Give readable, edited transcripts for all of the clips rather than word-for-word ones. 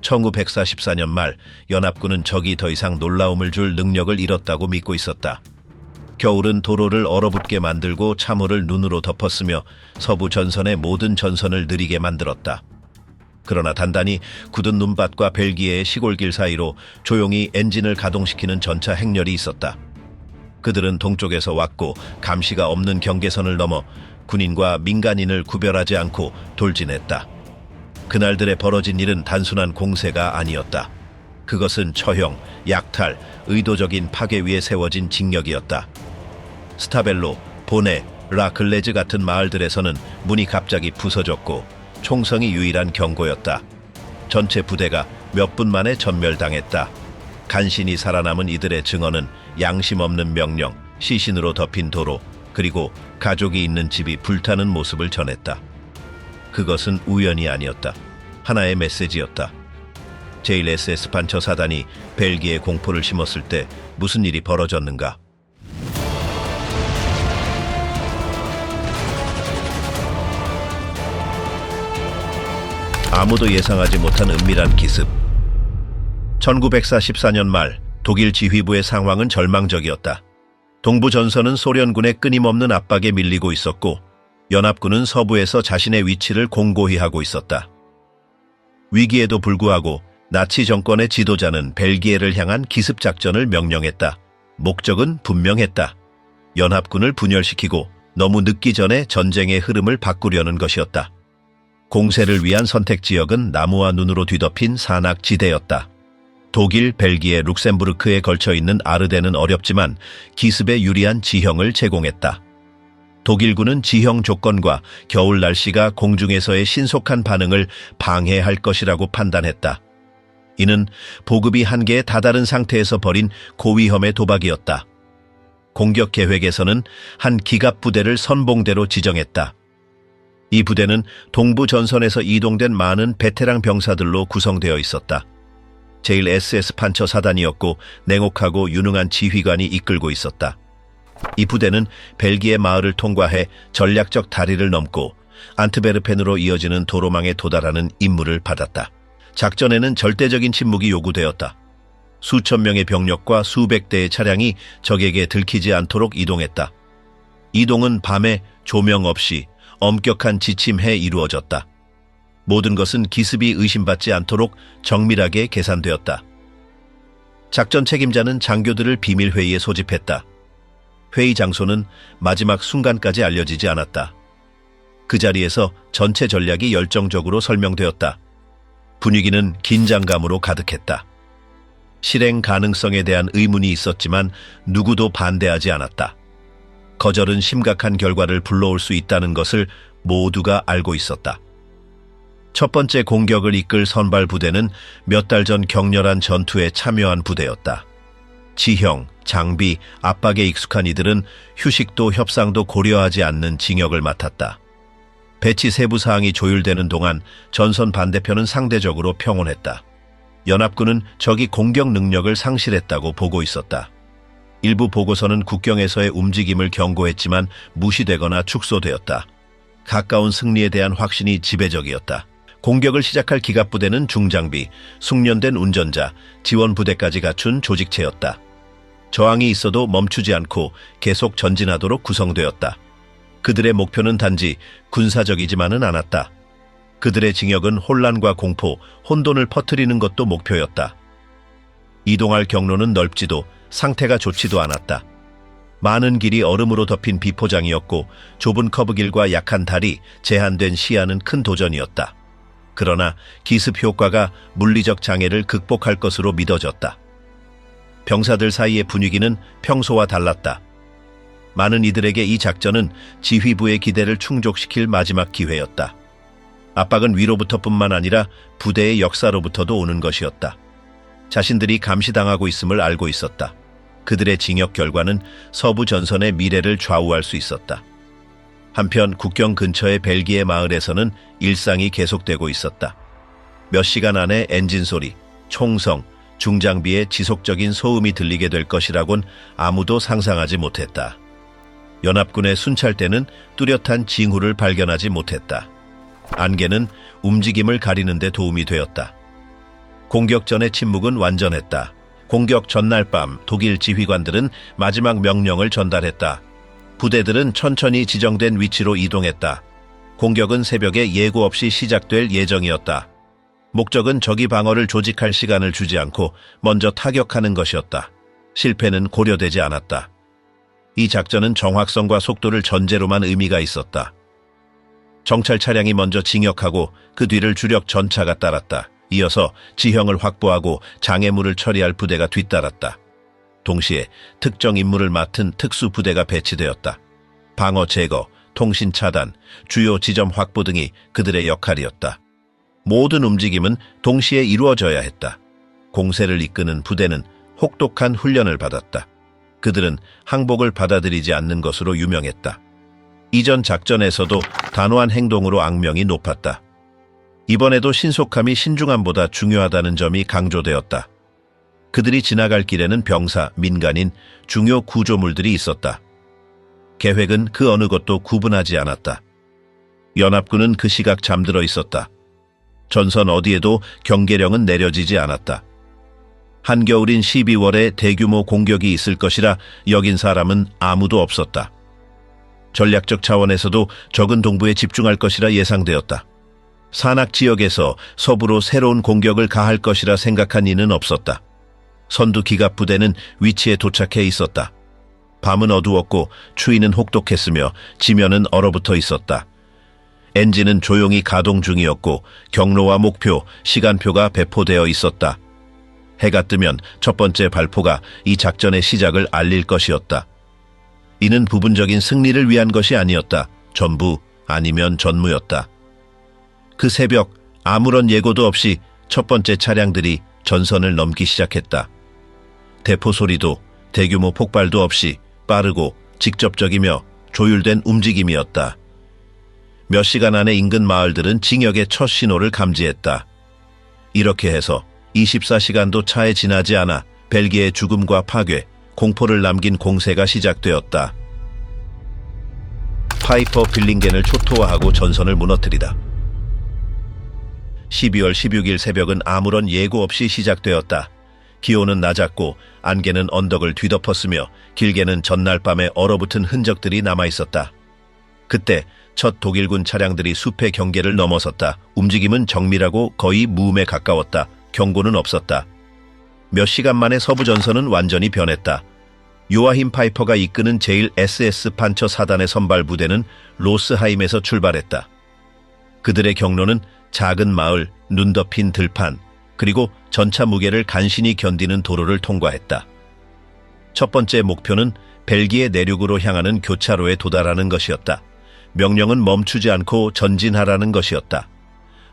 1944년 말 연합군은 적이 더 이상 놀라움을 줄 능력을 잃었다고 믿고 있었다. 겨울은 도로를 얼어붙게 만들고 참호를 눈으로 덮었으며 서부 전선의 모든 전선을 느리게 만들었다. 그러나 단단히 굳은 눈밭과 벨기에의 시골길 사이로 조용히 엔진을 가동시키는 전차 행렬이 있었다. 그들은 동쪽에서 왔고 감시가 없는 경계선을 넘어 군인과 민간인을 구별하지 않고 돌진했다. 그날들에 벌어진 일은 단순한 공세가 아니었다. 그것은 처형, 약탈, 의도적인 파괴 위에 세워진 징역이었다. 스타벨로, 보네, 라글레즈 같은 마을들에서는 문이 갑자기 부서졌고 총성이 유일한 경고였다. 전체 부대가 몇 분 만에 전멸당했다. 간신히 살아남은 이들의 증언은 양심 없는 명령, 시신으로 덮인 도로, 그리고 가족이 있는 집이 불타는 모습을 전했다. 그것은 우연이 아니었다. 하나의 메시지였다. 제일 SS 판처 사단이 벨기에 공포를 심었을 때 무슨 일이 벌어졌는가? 아무도 예상하지 못한 은밀한 기습. 1944년 말 독일 지휘부의 상황은 절망적이었다. 동부 전선은 소련군의 끊임없는 압박에 밀리고 있었고 연합군은 서부에서 자신의 위치를 공고히 하고 있었다. 위기에도 불구하고 나치 정권의 지도자는 벨기에를 향한 기습작전을 명령했다. 목적은 분명했다. 연합군을 분열시키고 너무 늦기 전에 전쟁의 흐름을 바꾸려는 것이었다. 공세를 위한 선택 지역은 나무와 눈으로 뒤덮인 산악지대였다. 독일, 벨기에, 룩셈부르크에 걸쳐 있는 아르덴은 어렵지만 기습에 유리한 지형을 제공했다. 독일군은 지형 조건과 겨울 날씨가 공중에서의 신속한 반응을 방해할 것이라고 판단했다. 이는 보급이 한계에 다다른 상태에서 벌인 고위험의 도박이었다. 공격 계획에서는 한 기갑 부대를 선봉대로 지정했다. 이 부대는 동부 전선에서 이동된 많은 베테랑 병사들로 구성되어 있었다. 제일 SS 판처 사단이었고 냉혹하고 유능한 지휘관이 이끌고 있었다. 이 부대는 벨기에 마을을 통과해 전략적 다리를 넘고 안트베르펜으로 이어지는 도로망에 도달하는 임무를 받았다. 작전에는 절대적인 침묵이 요구되었다. 수천 명의 병력과 수백 대의 차량이 적에게 들키지 않도록 이동했다. 이동은 밤에 조명 없이 엄격한 지침해 이루어졌다. 모든 것은 기습이 의심받지 않도록 정밀하게 계산되었다. 작전 책임자는 장교들을 비밀회의에 소집했다. 회의 장소는 마지막 순간까지 알려지지 않았다. 그 자리에서 전체 전략이 열정적으로 설명되었다. 분위기는 긴장감으로 가득했다. 실행 가능성에 대한 의문이 있었지만 누구도 반대하지 않았다. 거절은 심각한 결과를 불러올 수 있다는 것을 모두가 알고 있었다. 첫 번째 공격을 이끌 선발 부대는 몇 달 전 격렬한 전투에 참여한 부대였다. 지형, 장비, 압박에 익숙한 이들은 휴식도 협상도 고려하지 않는 징역을 맡았다. 배치 세부 사항이 조율되는 동안 전선 반대편은 상대적으로 평온했다. 연합군은 적이 공격 능력을 상실했다고 보고 있었다. 일부 보고서는 국경에서의 움직임을 경고했지만 무시되거나 축소되었다. 가까운 승리에 대한 확신이 지배적이었다. 공격을 시작할 기갑부대는 중장비, 숙련된 운전자, 지원부대까지 갖춘 조직체였다. 저항이 있어도 멈추지 않고 계속 전진하도록 구성되었다. 그들의 목표는 단지 군사적이지만은 않았다. 그들의 징역은 혼란과 공포, 혼돈을 퍼뜨리는 것도 목표였다. 이동할 경로는 넓지도 상태가 좋지도 않았다. 많은 길이 얼음으로 덮인 비포장이었고 좁은 커브길과 약한 다리, 제한된 시야는 큰 도전이었다. 그러나 기습 효과가 물리적 장애를 극복할 것으로 믿어졌다. 병사들 사이의 분위기는 평소와 달랐다. 많은 이들에게 이 작전은 지휘부의 기대를 충족시킬 마지막 기회였다. 압박은 위로부터뿐만 아니라 부대의 역사로부터도 오는 것이었다. 자신들이 감시당하고 있음을 알고 있었다. 그들의 징역 결과는 서부 전선의 미래를 좌우할 수 있었다. 한편 국경 근처의 벨기에 마을에서는 일상이 계속되고 있었다. 몇 시간 안에 엔진 소리, 총성, 중장비의 지속적인 소음이 들리게 될 것이라곤 아무도 상상하지 못했다. 연합군의 순찰대는 뚜렷한 징후를 발견하지 못했다. 안개는 움직임을 가리는 데 도움이 되었다. 공격 전의 침묵은 완전했다. 공격 전날 밤 독일 지휘관들은 마지막 명령을 전달했다. 부대들은 천천히 지정된 위치로 이동했다. 공격은 새벽에 예고 없이 시작될 예정이었다. 목적은 적이 방어를 조직할 시간을 주지 않고 먼저 타격하는 것이었다. 실패는 고려되지 않았다. 이 작전은 정확성과 속도를 전제로만 의미가 있었다. 정찰 차량이 먼저 진격하고 그 뒤를 주력 전차가 따랐다. 이어서 지형을 확보하고 장애물을 처리할 부대가 뒤따랐다. 동시에 특정 임무를 맡은 특수 부대가 배치되었다. 방어 제거, 통신 차단, 주요 지점 확보 등이 그들의 역할이었다. 모든 움직임은 동시에 이루어져야 했다. 공세를 이끄는 부대는 혹독한 훈련을 받았다. 그들은 항복을 받아들이지 않는 것으로 유명했다. 이전 작전에서도 단호한 행동으로 악명이 높았다. 이번에도 신속함이 신중함보다 중요하다는 점이 강조되었다. 그들이 지나갈 길에는 병사, 민간인, 중요 구조물들이 있었다. 계획은 그 어느 것도 구분하지 않았다. 연합군은 그 시각 잠들어 있었다. 전선 어디에도 경계령은 내려지지 않았다. 한겨울인 12월에 대규모 공격이 있을 것이라 여긴 사람은 아무도 없었다. 전략적 차원에서도 적은 동부에 집중할 것이라 예상되었다. 산악 지역에서 서부로 새로운 공격을 가할 것이라 생각한 이는 없었다. 선두 기갑 부대는 위치에 도착해 있었다. 밤은 어두웠고 추위는 혹독했으며 지면은 얼어붙어 있었다. 엔진은 조용히 가동 중이었고 경로와 목표, 시간표가 배포되어 있었다. 해가 뜨면 첫 번째 발포가 이 작전의 시작을 알릴 것이었다. 이는 부분적인 승리를 위한 것이 아니었다. 전부 아니면 전무였다. 그 새벽 아무런 예고도 없이 첫 번째 차량들이 전선을 넘기 시작했다. 대포 소리도 대규모 폭발도 없이 빠르고 직접적이며 조율된 움직임이었다. 몇 시간 안에 인근 마을들은 징역의 첫 신호를 감지했다. 이렇게 해서 24시간도 차에 지나지 않아 벨기에의 죽음과 파괴, 공포를 남긴 공세가 시작되었다. 파이퍼 빌링겐을 초토화하고 전선을 무너뜨리다. 12월 16일 새벽은 아무런 예고 없이 시작되었다. 기온은 낮았고 안개는 언덕을 뒤덮었으며 길게는 전날 밤에 얼어붙은 흔적들이 남아있었다. 그때 첫 독일군 차량들이 숲의 경계를 넘어섰다. 움직임은 정밀하고 거의 무음에 가까웠다. 경고는 없었다. 몇 시간 만에 서부 전선은 완전히 변했다. 요아힘 파이퍼가 이끄는 제1SS 판처 사단의 선발 부대는 로스하임에서 출발했다. 그들의 경로는 작은 마을, 눈 덮인 들판, 그리고 전차 무게를 간신히 견디는 도로를 통과했다. 첫 번째 목표는 벨기에 내륙으로 향하는 교차로에 도달하는 것이었다. 명령은 멈추지 않고 전진하라는 것이었다.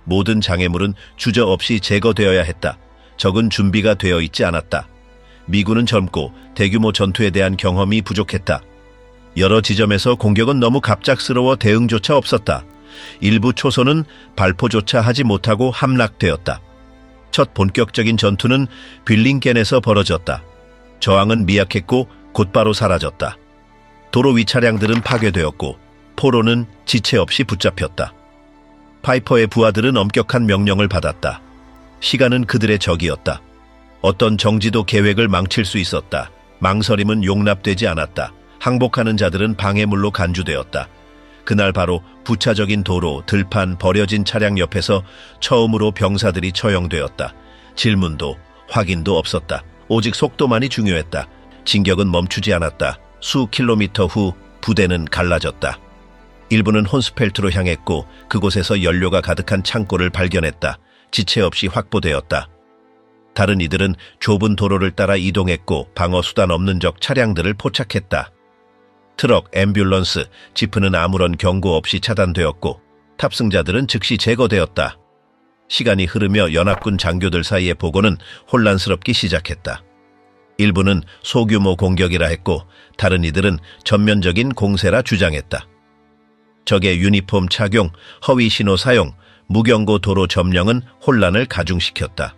모든 장애물은 주저없이 제거되어야 했다. 적은 준비가 되어 있지 않았다. 미군은 젊고 대규모 전투에 대한 경험이 부족했다. 여러 지점에서 공격은 너무 갑작스러워 대응조차 없었다. 일부 초소는 발포조차 하지 못하고 함락되었다. 첫 본격적인 전투는 빌링겐에서 벌어졌다. 저항은 미약했고 곧바로 사라졌다. 도로 위 차량들은 파괴되었고 포로는 지체 없이 붙잡혔다. 파이퍼의 부하들은 엄격한 명령을 받았다. 시간은 그들의 적이었다. 어떤 정지도 계획을 망칠 수 있었다. 망설임은 용납되지 않았다. 항복하는 자들은 방해물로 간주되었다. 그날 바로 부차적인 도로, 들판, 버려진 차량 옆에서 처음으로 병사들이 처형되었다. 질문도 확인도 없었다. 오직 속도만이 중요했다. 진격은 멈추지 않았다. 수 킬로미터 후 부대는 갈라졌다. 일부는 혼스펠트로 향했고 그곳에서 연료가 가득한 창고를 발견했다. 지체 없이 확보되었다. 다른 이들은 좁은 도로를 따라 이동했고 방어 수단 없는 적 차량들을 포착했다. 트럭, 앰뷸런스, 지프는 아무런 경고 없이 차단되었고 탑승자들은 즉시 제거되었다. 시간이 흐르며 연합군 장교들 사이의 보고는 혼란스럽기 시작했다. 일부는 소규모 공격이라 했고 다른 이들은 전면적인 공세라 주장했다. 적의 유니폼 착용, 허위 신호 사용, 무경고 도로 점령은 혼란을 가중시켰다.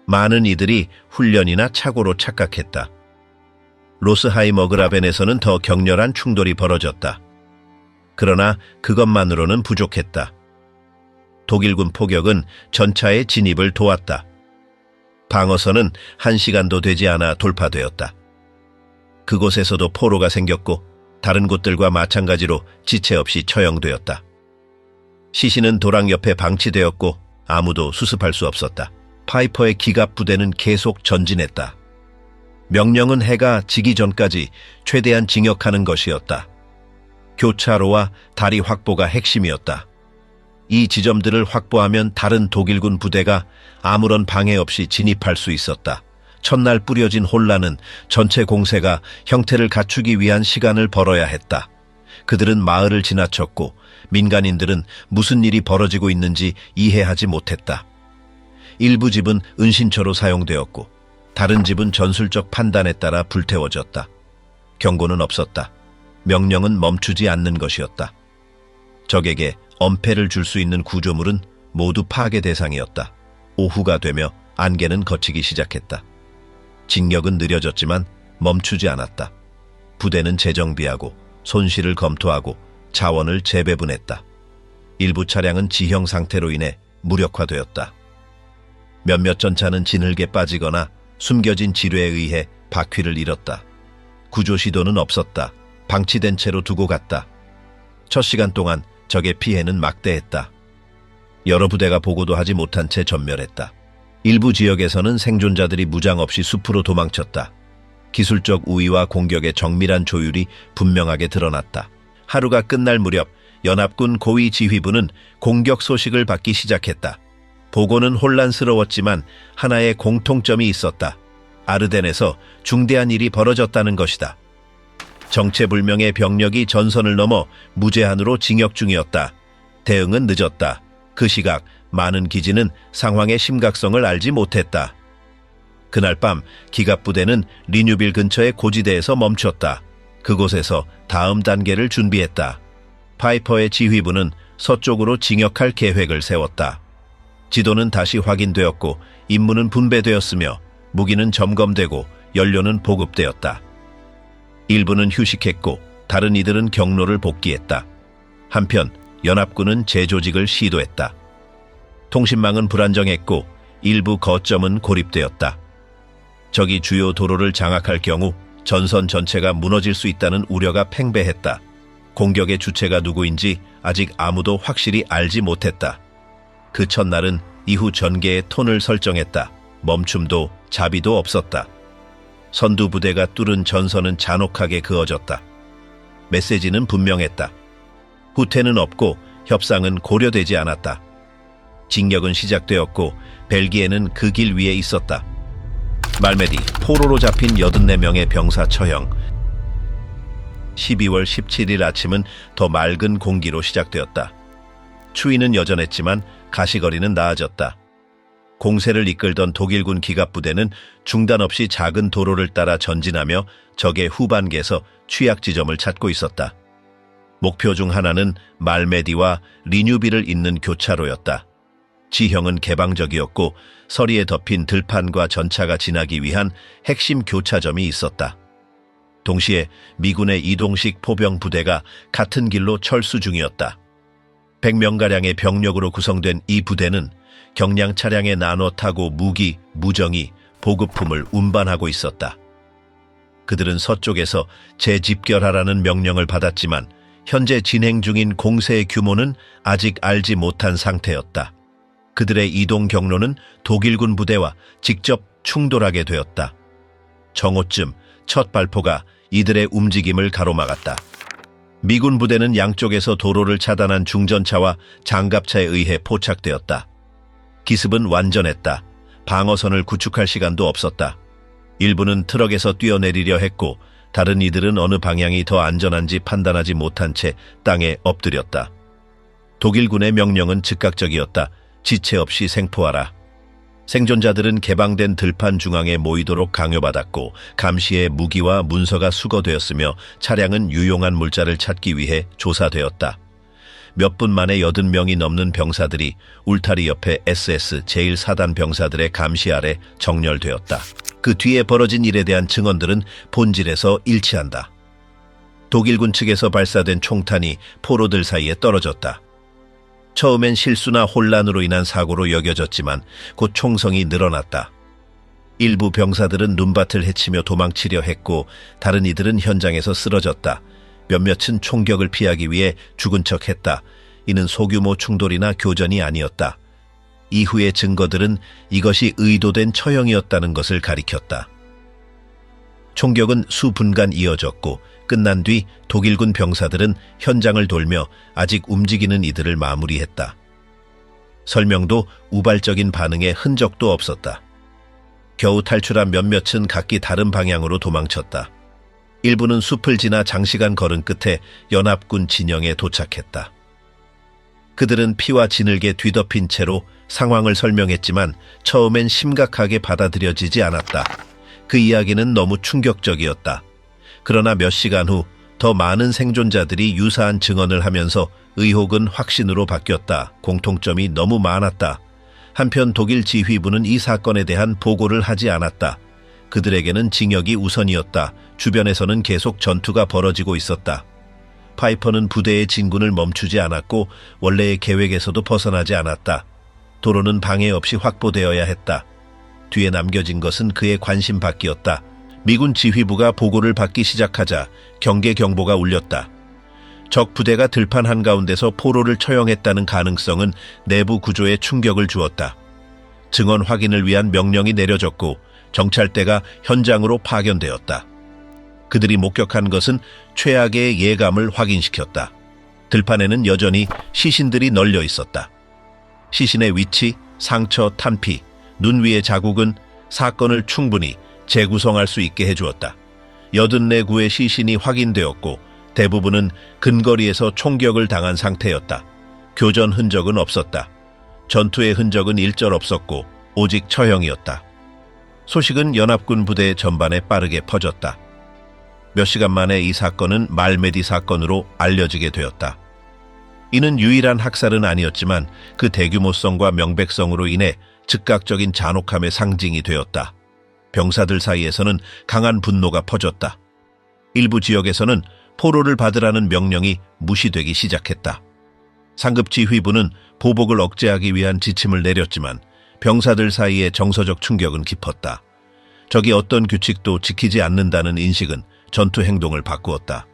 많은 이들이 훈련이나 착오로 착각했다. 로스하임어그라벤에서는 더 격렬한 충돌이 벌어졌다. 그러나 그것만으로는 부족했다. 독일군 포격은 전차의 진입을 도왔다. 방어선은 1시간도 되지 않아 돌파되었다. 그곳에서도 포로가 생겼고 다른 곳들과 마찬가지로 지체 없이 처형되었다. 시신은 도랑 옆에 방치되었고 아무도 수습할 수 없었다. 파이퍼의 기갑 부대는 계속 전진했다. 명령은 해가 지기 전까지 최대한 징역하는 것이었다. 교차로와 다리 확보가 핵심이었다. 이 지점들을 확보하면 다른 독일군 부대가 아무런 방해 없이 진입할 수 있었다. 첫날 뿌려진 혼란은 전체 공세가 형태를 갖추기 위한 시간을 벌어야 했다. 그들은 마을을 지나쳤고 민간인들은 무슨 일이 벌어지고 있는지 이해하지 못했다. 일부 집은 은신처로 사용되었고 다른 집은 전술적 판단에 따라 불태워졌다. 경고는 없었다. 명령은 멈추지 않는 것이었다. 적에게 엄폐를 줄 수 있는 구조물은 모두 파괴 대상이었다. 오후가 되며 안개는 걷히기 시작했다. 진격은 느려졌지만 멈추지 않았다. 부대는 재정비하고 손실을 검토하고 자원을 재배분했다. 일부 차량은 지형 상태로 인해 무력화되었다. 몇몇 전차는 진흙에 빠지거나 숨겨진 지뢰에 의해 바퀴를 잃었다. 구조 시도는 없었다. 방치된 채로 두고 갔다. 첫 시간 동안 적의 피해는 막대했다. 여러 부대가 보고도 하지 못한 채 전멸했다. 일부 지역에서는 생존자들이 무장 없이 숲으로 도망쳤다. 기술적 우위와 공격의 정밀한 조율이 분명하게 드러났다. 하루가 끝날 무렵 연합군 고위 지휘부는 공격 소식을 받기 시작했다. 보고는 혼란스러웠지만 하나의 공통점이 있었다. 아르덴에서 중대한 일이 벌어졌다는 것이다. 정체불명의 병력이 전선을 넘어 무제한으로 진격 중이었다. 대응은 늦었다. 그 시각 많은 기지는 상황의 심각성을 알지 못했다. 그날 밤 기갑부대는 리뉴빌 근처의 고지대에서 멈췄다. 그곳에서 다음 단계를 준비했다. 파이퍼의 지휘부는 서쪽으로 진격할 계획을 세웠다. 지도는 다시 확인되었고 임무는 분배되었으며 무기는 점검되고 연료는 보급되었다. 일부는 휴식했고 다른 이들은 경로를 복귀했다. 한편 연합군은 재조직을 시도했다. 통신망은 불안정했고 일부 거점은 고립되었다. 적이 주요 도로를 장악할 경우 전선 전체가 무너질 수 있다는 우려가 팽배했다. 공격의 주체가 누구인지 아직 아무도 확실히 알지 못했다. 그 첫날은 이후 전개의 톤을 설정했다. 멈춤도 자비도 없었다. 선두 부대가 뚫은 전선은 잔혹하게 그어졌다. 메시지는 분명했다. 후퇴는 없고 협상은 고려되지 않았다. 진격은 시작되었고 벨기에는 그 길 위에 있었다. 말메디, 포로로 잡힌 84명의 병사 처형. 12월 17일 아침은 더 맑은 공기로 시작되었다. 추위는 여전했지만 가시거리는 나아졌다. 공세를 이끌던 독일군 기갑부대는 중단 없이 작은 도로를 따라 전진하며 적의 후반기에서 취약 지점을 찾고 있었다. 목표 중 하나는 말메디와 리뉴비를 잇는 교차로였다. 지형은 개방적이었고 서리에 덮인 들판과 전차가 지나기 위한 핵심 교차점이 있었다. 동시에 미군의 이동식 포병 부대가 같은 길로 철수 중이었다. 100명가량의 병력으로 구성된 이 부대는 경량 차량에 나눠 타고 무기, 무정이, 보급품을 운반하고 있었다. 그들은 서쪽에서 재집결하라는 명령을 받았지만 현재 진행 중인 공세의 규모는 아직 알지 못한 상태였다. 그들의 이동 경로는 독일군 부대와 직접 충돌하게 되었다. 정오쯤 첫 발포가 이들의 움직임을 가로막았다. 미군 부대는 양쪽에서 도로를 차단한 중전차와 장갑차에 의해 포착되었다. 기습은 완전했다. 방어선을 구축할 시간도 없었다. 일부는 트럭에서 뛰어내리려 했고 다른 이들은 어느 방향이 더 안전한지 판단하지 못한 채 땅에 엎드렸다. 독일군의 명령은 즉각적이었다. 지체 없이 생포하라. 생존자들은 개방된 들판 중앙에 모이도록 강요받았고 감시에 무기와 문서가 수거되었으며 차량은 유용한 물자를 찾기 위해 조사되었다. 몇 분 만에 80명이 넘는 병사들이 울타리 옆에 SS 제1사단 병사들의 감시 아래 정렬되었다. 그 뒤에 벌어진 일에 대한 증언들은 본질에서 일치한다. 독일군 측에서 발사된 총탄이 포로들 사이에 떨어졌다. 처음엔 실수나 혼란으로 인한 사고로 여겨졌지만 곧 총성이 늘어났다. 일부 병사들은 눈밭을 헤치며 도망치려 했고 다른 이들은 현장에서 쓰러졌다. 몇몇은 총격을 피하기 위해 죽은 척했다. 이는 소규모 충돌이나 교전이 아니었다. 이후의 증거들은 이것이 의도된 처형이었다는 것을 가리켰다. 총격은 수분간 이어졌고 끝난 뒤 독일군 병사들은 현장을 돌며 아직 움직이는 이들을 마무리했다. 설명도 우발적인 반응에 흔적도 없었다. 겨우 탈출한 몇몇은 각기 다른 방향으로 도망쳤다. 일부는 숲을 지나 장시간 걸은 끝에 연합군 진영에 도착했다. 그들은 피와 진흙에 뒤덮인 채로 상황을 설명했지만 처음엔 심각하게 받아들여지지 않았다. 그 이야기는 너무 충격적이었다. 그러나 몇 시간 후 더 많은 생존자들이 유사한 증언을 하면서 의혹은 확신으로 바뀌었다. 공통점이 너무 많았다. 한편 독일 지휘부는 이 사건에 대한 보고를 하지 않았다. 그들에게는 징역이 우선이었다. 주변에서는 계속 전투가 벌어지고 있었다. 파이퍼는 부대의 진군을 멈추지 않았고 원래의 계획에서도 벗어나지 않았다. 도로는 방해 없이 확보되어야 했다. 뒤에 남겨진 것은 그의 관심 밖이었다. 미군 지휘부가 보고를 받기 시작하자 경계 경보가 울렸다. 적 부대가 들판 한가운데서 포로를 처형했다는 가능성은 내부 구조에 충격을 주었다. 증언 확인을 위한 명령이 내려졌고 정찰대가 현장으로 파견되었다. 그들이 목격한 것은 최악의 예감을 확인시켰다. 들판에는 여전히 시신들이 널려 있었다. 시신의 위치, 상처, 탄피, 눈 위의 자국은 사건을 충분히 재구성할 수 있게 해주었다. 84구의 시신이 확인되었고 대부분은 근거리에서 총격을 당한 상태였다. 교전 흔적은 없었다. 전투의 흔적은 일절 없었고 오직 처형이었다. 소식은 연합군 부대 전반에 빠르게 퍼졌다. 몇 시간 만에 이 사건은 말메디 사건으로 알려지게 되었다. 이는 유일한 학살은 아니었지만 그 대규모성과 명백성으로 인해 즉각적인 잔혹함의 상징이 되었다. 병사들 사이에서는 강한 분노가 퍼졌다. 일부 지역에서는 포로를 받으라는 명령이 무시되기 시작했다. 상급 지휘부는 보복을 억제하기 위한 지침을 내렸지만 병사들 사이의 정서적 충격은 깊었다. 적이 어떤 규칙도 지키지 않는다는 인식은 전투 행동을 바꾸었다.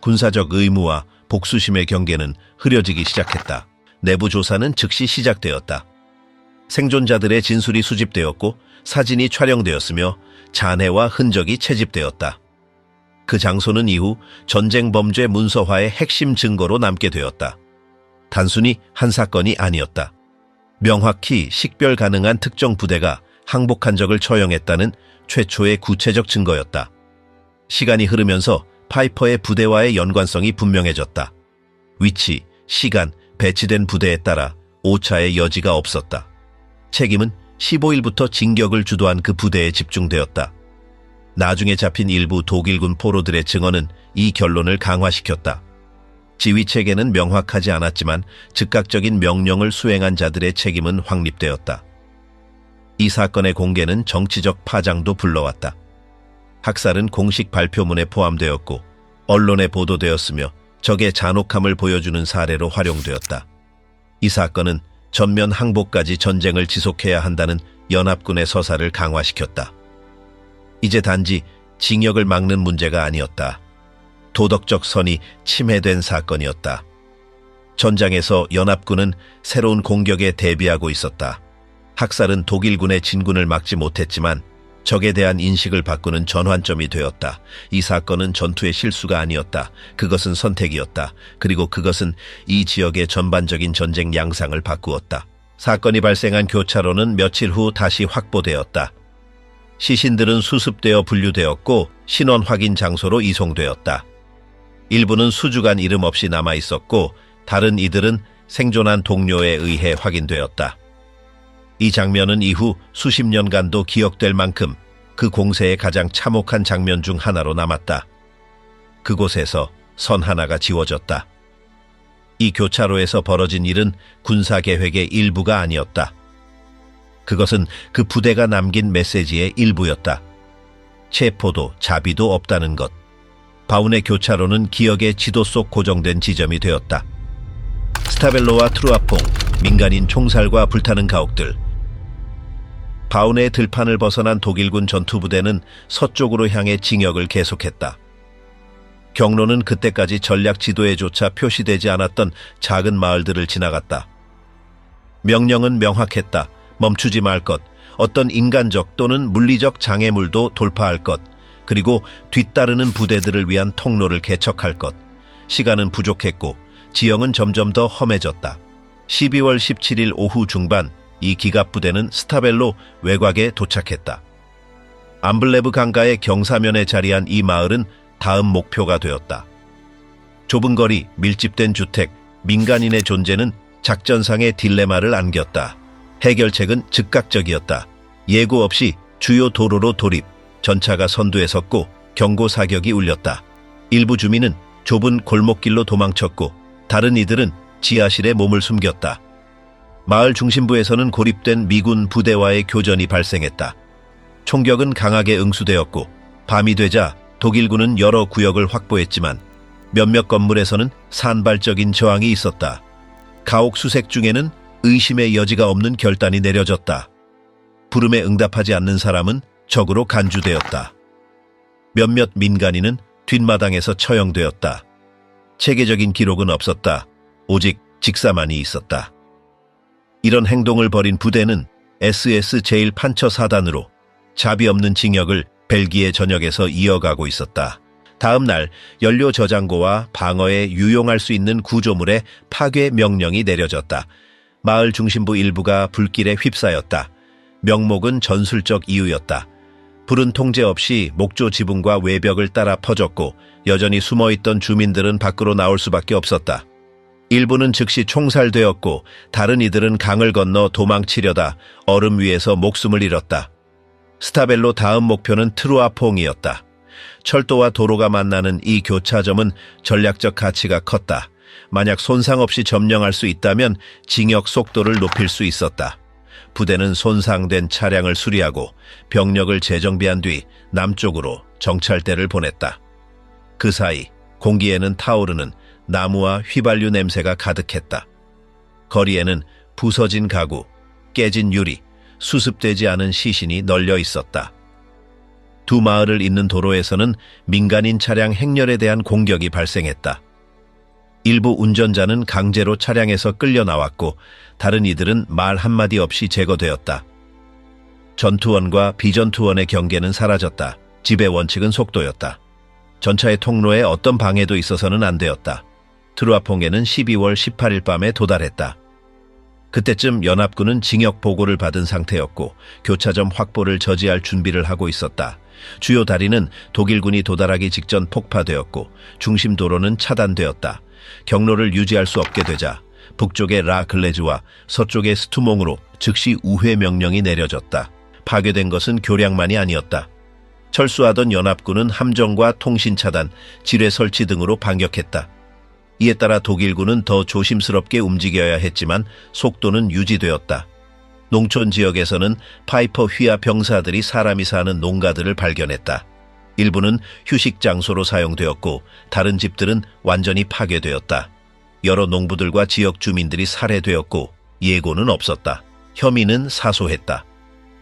군사적 의무와 복수심의 경계는 흐려지기 시작했다. 내부 조사는 즉시 시작되었다. 생존자들의 진술이 수집되었고 사진이 촬영되었으며 잔해와 흔적이 채집되었다. 그 장소는 이후 전쟁 범죄 문서화의 핵심 증거로 남게 되었다. 단순히 한 사건이 아니었다. 명확히 식별 가능한 특정 부대가 항복한 적을 처형했다는 최초의 구체적 증거였다. 시간이 흐르면서 파이퍼의 부대와의 연관성이 분명해졌다. 위치, 시간, 배치된 부대에 따라 오차의 여지가 없었다. 책임은 15일부터 진격을 주도한 그 부대에 집중되었다. 나중에 잡힌 일부 독일군 포로들의 증언은 이 결론을 강화시켰다. 지휘체계는 명확하지 않았지만 즉각적인 명령을 수행한 자들의 책임은 확립되었다. 이 사건의 공개는 정치적 파장도 불러왔다. 학살은 공식 발표문에 포함되었고 언론에 보도되었으며 적의 잔혹함을 보여주는 사례로 활용되었다. 이 사건은 전면 항복까지 전쟁을 지속해야 한다는 연합군의 서사를 강화시켰다. 이제 단지 징역을 막는 문제가 아니었다. 도덕적 선이 침해된 사건이었다. 전장에서 연합군은 새로운 공격에 대비하고 있었다. 학살은 독일군의 진군을 막지 못했지만 적에 대한 인식을 바꾸는 전환점이 되었다. 이 사건은 전투의 실수가 아니었다. 그것은 선택이었다. 그리고 그것은 이 지역의 전반적인 전쟁 양상을 바꾸었다. 사건이 발생한 교차로는 며칠 후 다시 확보되었다. 시신들은 수습되어 분류되었고 신원 확인 장소로 이송되었다. 일부는 수주간 이름 없이 남아있었고 다른 이들은 생존한 동료에 의해 확인되었다. 이 장면은 이후 수십 년간도 기억될 만큼 그 공세의 가장 참혹한 장면 중 하나로 남았다. 그곳에서 선 하나가 지워졌다. 이 교차로에서 벌어진 일은 군사계획의 일부가 아니었다. 그것은 그 부대가 남긴 메시지의 일부였다. 체포도 자비도 없다는 것. 바운의 교차로는 기억의 지도 속 고정된 지점이 되었다. 스타벨로와 트루아퐁, 민간인 총살과 불타는 가옥들. 바운의 들판을 벗어난 독일군 전투부대는 서쪽으로 향해 진격을 계속했다. 경로는 그때까지 전략 지도에조차 표시되지 않았던 작은 마을들을 지나갔다. 명령은 명확했다. 멈추지 말 것, 어떤 인간적 또는 물리적 장애물도 돌파할 것, 그리고 뒤따르는 부대들을 위한 통로를 개척할 것. 시간은 부족했고 지형은 점점 더 험해졌다. 12월 17일 오후 중반, 이 기갑부대는 스타벨로 외곽에 도착했다. 암블레브 강가의 경사면에 자리한 이 마을은 다음 목표가 되었다. 좁은 거리, 밀집된 주택, 민간인의 존재는 작전상의 딜레마를 안겼다. 해결책은 즉각적이었다. 예고 없이 주요 도로로 돌입, 전차가 선두에 섰고 경고 사격이 울렸다. 일부 주민은 좁은 골목길로 도망쳤고 다른 이들은 지하실에 몸을 숨겼다. 마을 중심부에서는 고립된 미군 부대와의 교전이 발생했다. 총격은 강하게 응수되었고 밤이 되자 독일군은 여러 구역을 확보했지만 몇몇 건물에서는 산발적인 저항이 있었다. 가옥 수색 중에는 의심의 여지가 없는 결단이 내려졌다. 부름에 응답하지 않는 사람은 적으로 간주되었다. 몇몇 민간인은 뒷마당에서 처형되었다. 체계적인 기록은 없었다. 오직 직사만이 있었다. 이런 행동을 벌인 부대는 SS 제1판처사단으로 자비 없는 징역을 벨기에 전역에서 이어가고 있었다. 다음 날 연료 저장고와 방어에 유용할 수 있는 구조물의 파괴 명령이 내려졌다. 마을 중심부 일부가 불길에 휩싸였다. 명목은 전술적 이유였다. 불은 통제 없이 목조 지붕과 외벽을 따라 퍼졌고 여전히 숨어있던 주민들은 밖으로 나올 수밖에 없었다. 일부는 즉시 총살되었고 다른 이들은 강을 건너 도망치려다 얼음 위에서 목숨을 잃었다. 스타벨로 다음 목표는 트루아퐁이었다. 철도와 도로가 만나는 이 교차점은 전략적 가치가 컸다. 만약 손상 없이 점령할 수 있다면 징역 속도를 높일 수 있었다. 부대는 손상된 차량을 수리하고 병력을 재정비한 뒤 남쪽으로 정찰대를 보냈다. 그 사이 공기에는 타오르는 나무와 휘발유 냄새가 가득했다. 거리에는 부서진 가구, 깨진 유리, 수습되지 않은 시신이 널려 있었다. 두 마을을 잇는 도로에서는 민간인 차량 행렬에 대한 공격이 발생했다. 일부 운전자는 강제로 차량에서 끌려 나왔고 다른 이들은 말 한마디 없이 제거되었다. 전투원과 비전투원의 경계는 사라졌다. 지배 원칙은 속도였다. 전차의 통로에 어떤 방해도 있어서는 안 되었다. 트루아퐁에는 12월 18일 밤에 도달했다. 그때쯤 연합군은 징역 보고를 받은 상태였고 교차점 확보를 저지할 준비를 하고 있었다. 주요 다리는 독일군이 도달하기 직전 폭파되었고 중심 도로는 차단되었다. 경로를 유지할 수 없게 되자 북쪽의 라클레즈와 서쪽의 스투몽으로 즉시 우회 명령이 내려졌다. 파괴된 것은 교량만이 아니었다. 철수하던 연합군은 함정과 통신 차단, 지뢰 설치 등으로 반격했다. 이에 따라 독일군은 더 조심스럽게 움직여야 했지만 속도는 유지되었다. 농촌 지역에서는 파이퍼 휘하 병사들이 사람이 사는 농가들을 발견했다. 일부는 휴식 장소로 사용되었고 다른 집들은 완전히 파괴되었다. 여러 농부들과 지역 주민들이 살해되었고 예고는 없었다. 혐의는 사소했다.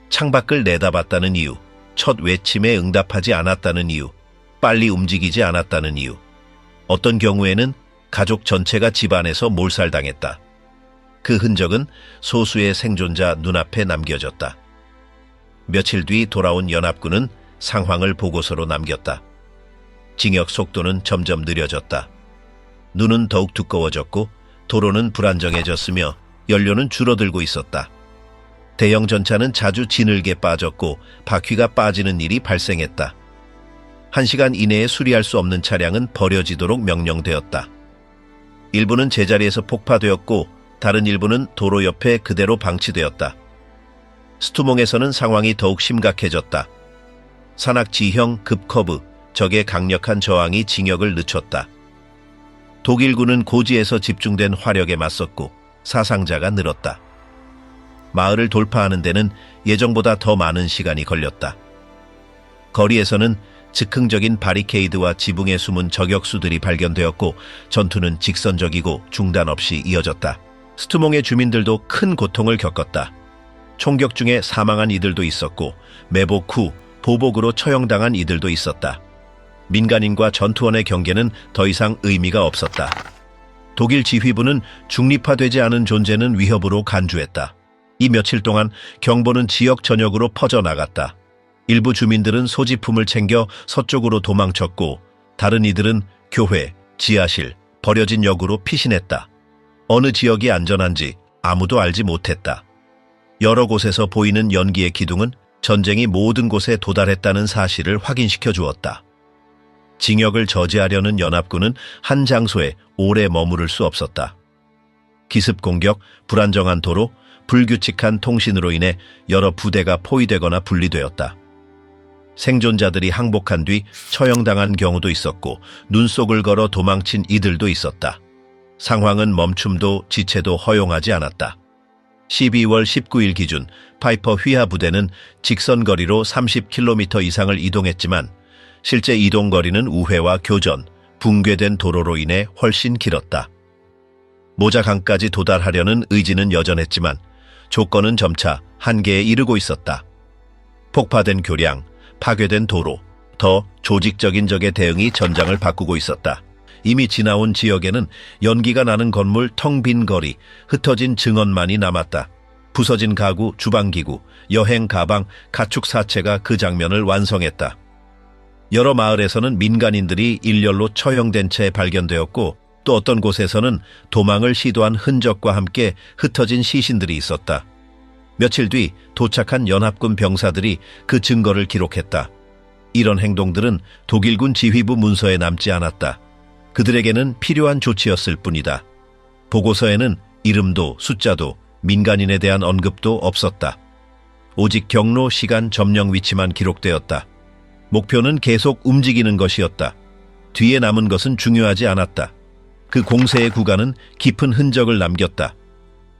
창밖을 내다봤다는 이유, 첫 외침에 응답하지 않았다는 이유, 빨리 움직이지 않았다는 이유. 어떤 경우에는 가족 전체가 집안에서 몰살당했다. 그 흔적은 소수의 생존자 눈앞에 남겨졌다. 며칠 뒤 돌아온 연합군은 상황을 보고서로 남겼다. 징역 속도는 점점 느려졌다. 눈은 더욱 두꺼워졌고 도로는 불안정해졌으며 연료는 줄어들고 있었다. 대형 전차는 자주 진흙에 빠졌고 바퀴가 빠지는 일이 발생했다. 1시간 이내에 수리할 수 없는 차량은 버려지도록 명령되었다. 일부는 제자리에서 폭파되었고 다른 일부는 도로 옆에 그대로 방치되었다. 스투몽에서는 상황이 더욱 심각해졌다. 산악지형 급커브, 적의 강력한 저항이 징역을 늦췄다. 독일군은 고지에서 집중된 화력에 맞섰고 사상자가 늘었다. 마을을 돌파하는 데는 예정보다 더 많은 시간이 걸렸다. 거리에서는 즉흥적인 바리케이드와 지붕에 숨은 저격수들이 발견되었고 전투는 직선적이고 중단 없이 이어졌다. 스투몽의 주민들도 큰 고통을 겪었다. 총격 중에 사망한 이들도 있었고 매복 후 보복으로 처형당한 이들도 있었다. 민간인과 전투원의 경계는 더 이상 의미가 없었다. 독일 지휘부는 중립화되지 않은 존재는 위협으로 간주했다. 이 며칠 동안 경보는 지역 전역으로 퍼져나갔다. 일부 주민들은 소지품을 챙겨 서쪽으로 도망쳤고 다른 이들은 교회, 지하실, 버려진 역으로 피신했다. 어느 지역이 안전한지 아무도 알지 못했다. 여러 곳에서 보이는 연기의 기둥은 전쟁이 모든 곳에 도달했다는 사실을 확인시켜 주었다. 징역을 저지하려는 연합군은 한 장소에 오래 머무를 수 없었다. 기습 공격, 불안정한 도로, 불규칙한 통신으로 인해 여러 부대가 포위되거나 분리되었다. 생존자들이 항복한 뒤 처형당한 경우도 있었고 눈속을 걸어 도망친 이들도 있었다. 상황은 멈춤도 지체도 허용하지 않았다. 12월 19일 기준 파이퍼 휘하 부대는 직선거리로 30km 이상을 이동했지만 실제 이동거리는 우회와 교전, 붕괴된 도로로 인해 훨씬 길었다. 모자강까지 도달하려는 의지는 여전했지만 조건은 점차 한계에 이르고 있었다. 폭파된 교량, 파괴된 도로, 더 조직적인 적의 대응이 전장을 바꾸고 있었다. 이미 지나온 지역에는 연기가 나는 건물, 텅 빈 거리, 흩어진 증언만이 남았다. 부서진 가구, 주방기구, 여행 가방, 가축 사체가 그 장면을 완성했다. 여러 마을에서는 민간인들이 일렬로 처형된 채 발견되었고 또 어떤 곳에서는 도망을 시도한 흔적과 함께 흩어진 시신들이 있었다. 며칠 뒤 도착한 연합군 병사들이 그 증거를 기록했다. 이런 행동들은 독일군 지휘부 문서에 남지 않았다. 그들에게는 필요한 조치였을 뿐이다. 보고서에는 이름도 숫자도 민간인에 대한 언급도 없었다. 오직 경로, 시간, 점령 위치만 기록되었다. 목표는 계속 움직이는 것이었다. 뒤에 남은 것은 중요하지 않았다. 그 공세의 구간은 깊은 흔적을 남겼다.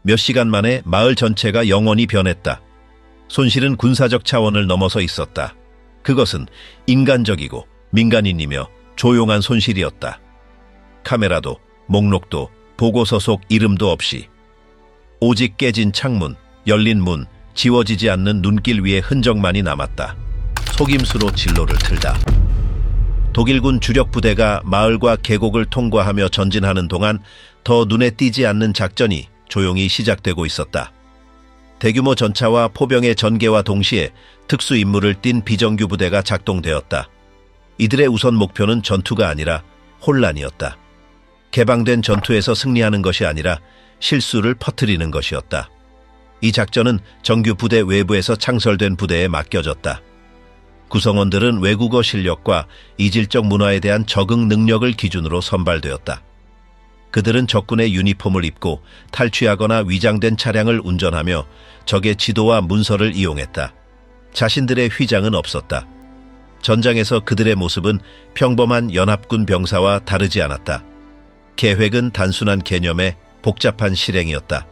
몇 시간 만에 마을 전체가 영원히 변했다. 손실은 군사적 차원을 넘어서 있었다. 그것은 인간적이고 민간인이며 조용한 손실이었다. 카메라도, 목록도, 보고서 속 이름도 없이 오직 깨진 창문, 열린 문, 지워지지 않는 눈길 위에 흔적만이 남았다. 속임수로 진로를 틀다. 독일군 주력 부대가 마을과 계곡을 통과하며 전진하는 동안 더 눈에 띄지 않는 작전이 조용히 시작되고 있었다. 대규모 전차와 포병의 전개와 동시에 특수 임무를 띤 비정규 부대가 작동되었다. 이들의 우선 목표는 전투가 아니라 혼란이었다. 개방된 전투에서 승리하는 것이 아니라 실수를 퍼뜨리는 것이었다. 이 작전은 정규 부대 외부에서 창설된 부대에 맡겨졌다. 구성원들은 외국어 실력과 이질적 문화에 대한 적응 능력을 기준으로 선발되었다. 그들은 적군의 유니폼을 입고 탈취하거나 위장된 차량을 운전하며 적의 지도와 문서를 이용했다. 자신들의 휘장은 없었다. 전장에서 그들의 모습은 평범한 연합군 병사와 다르지 않았다. 계획은 단순한 개념의 복잡한 실행이었다.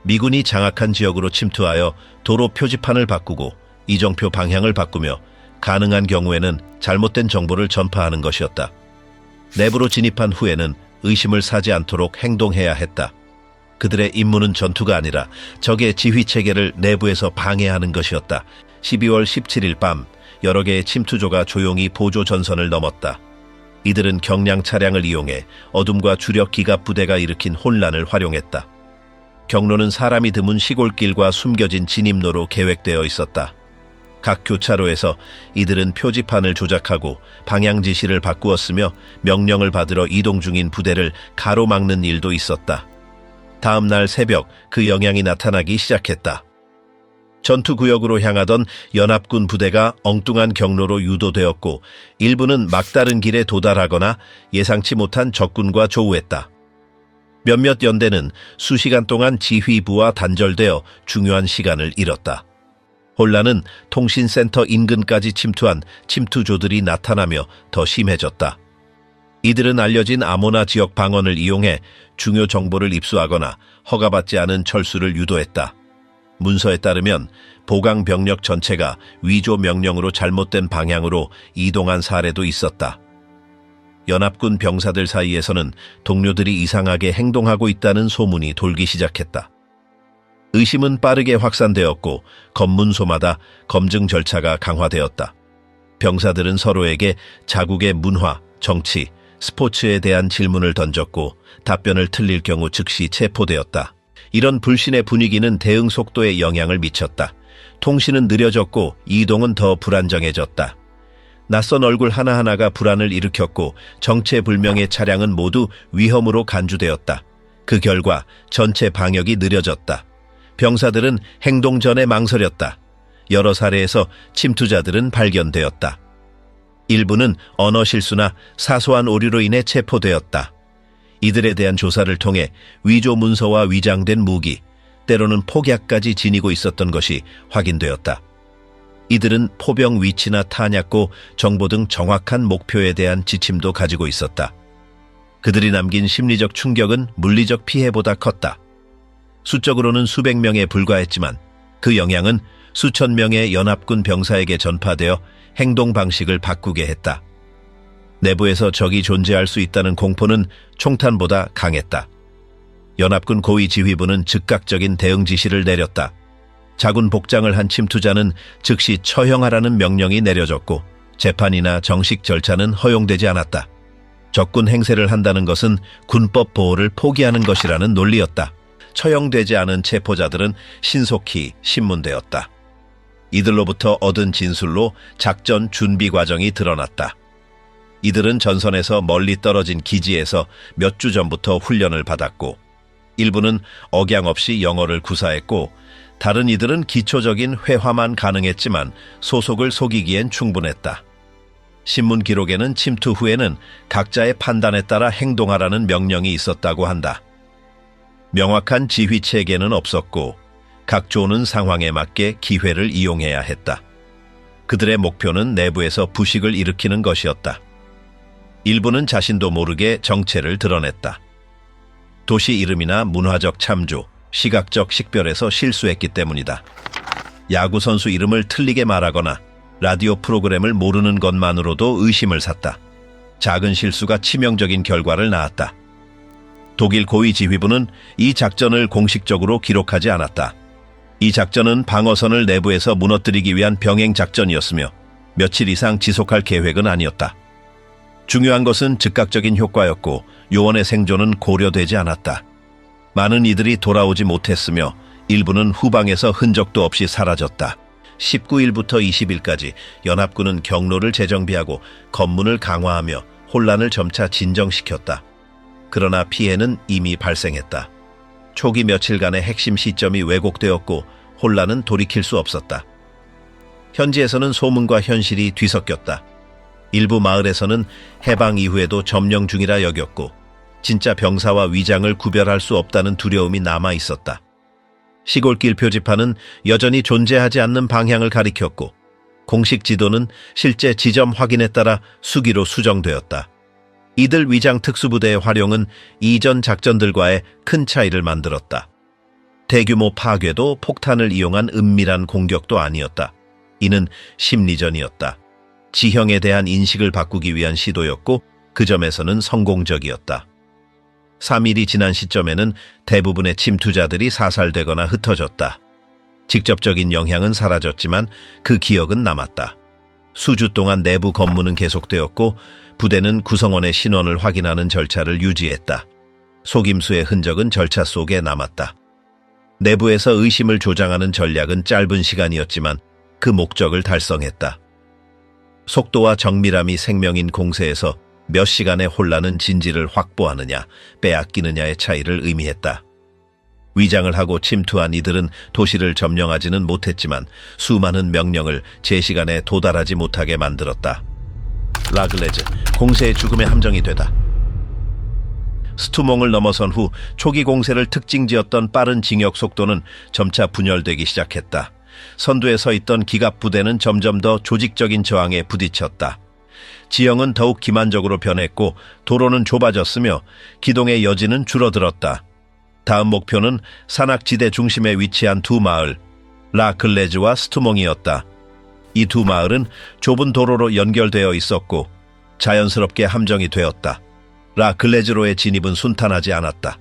미군이 장악한 지역으로 침투하여 도로 표지판을 바꾸고 이정표 방향을 바꾸며 가능한 경우에는 잘못된 정보를 전파하는 것이었다. 내부로 진입한 후에는 의심을 사지 않도록 행동해야 했다. 그들의 임무는 전투가 아니라 적의 지휘체계를 내부에서 방해하는 것이었다. 12월 17일 밤 여러 개의 침투조가 조용히 보조 전선을 넘었다. 이들은 경량 차량을 이용해 어둠과 주력 기갑 부대가 일으킨 혼란을 활용했다. 경로는 사람이 드문 시골길과 숨겨진 진입로로 계획되어 있었다. 각 교차로에서 이들은 표지판을 조작하고 방향 지시를 바꾸었으며 명령을 받으러 이동 중인 부대를 가로막는 일도 있었다. 다음 날 새벽 그 영향이 나타나기 시작했다. 전투구역으로 향하던 연합군 부대가 엉뚱한 경로로 유도되었고 일부는 막다른 길에 도달하거나 예상치 못한 적군과 조우했다. 몇몇 연대는 수시간 동안 지휘부와 단절되어 중요한 시간을 잃었다. 혼란은 통신센터 인근까지 침투한 침투조들이 나타나며 더 심해졌다. 이들은 알려진 아모나 지역 방언을 이용해 중요 정보를 입수하거나 허가받지 않은 철수를 유도했다. 문서에 따르면 보강 병력 전체가 위조 명령으로 잘못된 방향으로 이동한 사례도 있었다. 연합군 병사들 사이에서는 동료들이 이상하게 행동하고 있다는 소문이 돌기 시작했다. 의심은 빠르게 확산되었고 검문소마다 검증 절차가 강화되었다. 병사들은 서로에게 자국의 문화, 정치, 스포츠에 대한 질문을 던졌고 답변을 틀릴 경우 즉시 체포되었다. 이런 불신의 분위기는 대응 속도에 영향을 미쳤다. 통신은 느려졌고 이동은 더 불안정해졌다. 낯선 얼굴 하나하나가 불안을 일으켰고 정체불명의 차량은 모두 위험으로 간주되었다. 그 결과 전체 방역이 느려졌다. 병사들은 행동 전에 망설였다. 여러 사례에서 침투자들은 발견되었다. 일부는 언어 실수나 사소한 오류로 인해 체포되었다. 이들에 대한 조사를 통해 위조 문서와 위장된 무기, 때로는 폭약까지 지니고 있었던 것이 확인되었다. 이들은 포병 위치나 탄약고, 정보 등 정확한 목표에 대한 지침도 가지고 있었다. 그들이 남긴 심리적 충격은 물리적 피해보다 컸다. 수적으로는 수백 명에 불과했지만 그 영향은 수천 명의 연합군 병사에게 전파되어 행동 방식을 바꾸게 했다. 내부에서 적이 존재할 수 있다는 공포는 총탄보다 강했다. 연합군 고위 지휘부는 즉각적인 대응 지시를 내렸다. 자군 복장을 한 침투자는 즉시 처형하라는 명령이 내려졌고 재판이나 정식 절차는 허용되지 않았다. 적군 행세를 한다는 것은 군법 보호를 포기하는 것이라는 논리였다. 처형되지 않은 체포자들은 신속히 신문되었다. 이들로부터 얻은 진술로 작전 준비 과정이 드러났다. 이들은 전선에서 멀리 떨어진 기지에서 몇 주 전부터 훈련을 받았고 일부는 억양 없이 영어를 구사했고 다른 이들은 기초적인 회화만 가능했지만 소속을 속이기엔 충분했다. 신문 기록에는 침투 후에는 각자의 판단에 따라 행동하라는 명령이 있었다고 한다. 명확한 지휘 체계는 없었고 각 조는 상황에 맞게 기회를 이용해야 했다. 그들의 목표는 내부에서 부식을 일으키는 것이었다. 일부는 자신도 모르게 정체를 드러냈다. 도시 이름이나 문화적 참조, 시각적 식별에서 실수했기 때문이다. 야구 선수 이름을 틀리게 말하거나 라디오 프로그램을 모르는 것만으로도 의심을 샀다. 작은 실수가 치명적인 결과를 낳았다. 독일 고위 지휘부는 이 작전을 공식적으로 기록하지 않았다. 이 작전은 방어선을 내부에서 무너뜨리기 위한 병행 작전이었으며 며칠 이상 지속할 계획은 아니었다. 중요한 것은 즉각적인 효과였고 요원의 생존은 고려되지 않았다. 많은 이들이 돌아오지 못했으며 일부는 후방에서 흔적도 없이 사라졌다. 19일부터 20일까지 연합군은 경로를 재정비하고 검문을 강화하며 혼란을 점차 진정시켰다. 그러나 피해는 이미 발생했다. 초기 며칠간의 핵심 시점이 왜곡되었고 혼란은 돌이킬 수 없었다. 현지에서는 소문과 현실이 뒤섞였다. 일부 마을에서는 해방 이후에도 점령 중이라 여겼고 진짜 병사와 위장을 구별할 수 없다는 두려움이 남아 있었다. 시골길 표지판은 여전히 존재하지 않는 방향을 가리켰고 공식 지도는 실제 지점 확인에 따라 수기로 수정되었다. 이들 위장 특수부대의 활용은 이전 작전들과의 큰 차이를 만들었다. 대규모 파괴도 폭탄을 이용한 은밀한 공격도 아니었다. 이는 심리전이었다. 지형에 대한 인식을 바꾸기 위한 시도였고 그 점에서는 성공적이었다. 3일이 지난 시점에는 대부분의 침투자들이 사살되거나 흩어졌다. 직접적인 영향은 사라졌지만 그 기억은 남았다. 수주 동안 내부 검문은 계속되었고 부대는 구성원의 신원을 확인하는 절차를 유지했다. 속임수의 흔적은 절차 속에 남았다. 내부에서 의심을 조장하는 전략은 짧은 시간이었지만 그 목적을 달성했다. 속도와 정밀함이 생명인 공세에서 몇 시간의 혼란은 진지를 확보하느냐, 빼앗기느냐의 차이를 의미했다. 위장을 하고 침투한 이들은 도시를 점령하지는 못했지만 수많은 명령을 제 시간에 도달하지 못하게 만들었다. 라글레즈, 공세의 죽음의 함정이 되다. 스투몽을 넘어선 후 초기 공세를 특징지었던 빠른 징역 속도는 점차 분열되기 시작했다. 선두에 서 있던 기갑 부대는 점점 더 조직적인 저항에 부딪혔다. 지형은 더욱 기만적으로 변했고 도로는 좁아졌으며 기동의 여지는 줄어들었다. 다음 목표는 산악지대 중심에 위치한 두 마을, 라글레즈와 스투몽이었다. 이 두 마을은 좁은 도로로 연결되어 있었고 자연스럽게 함정이 되었다. 라글레즈로의 진입은 순탄하지 않았다.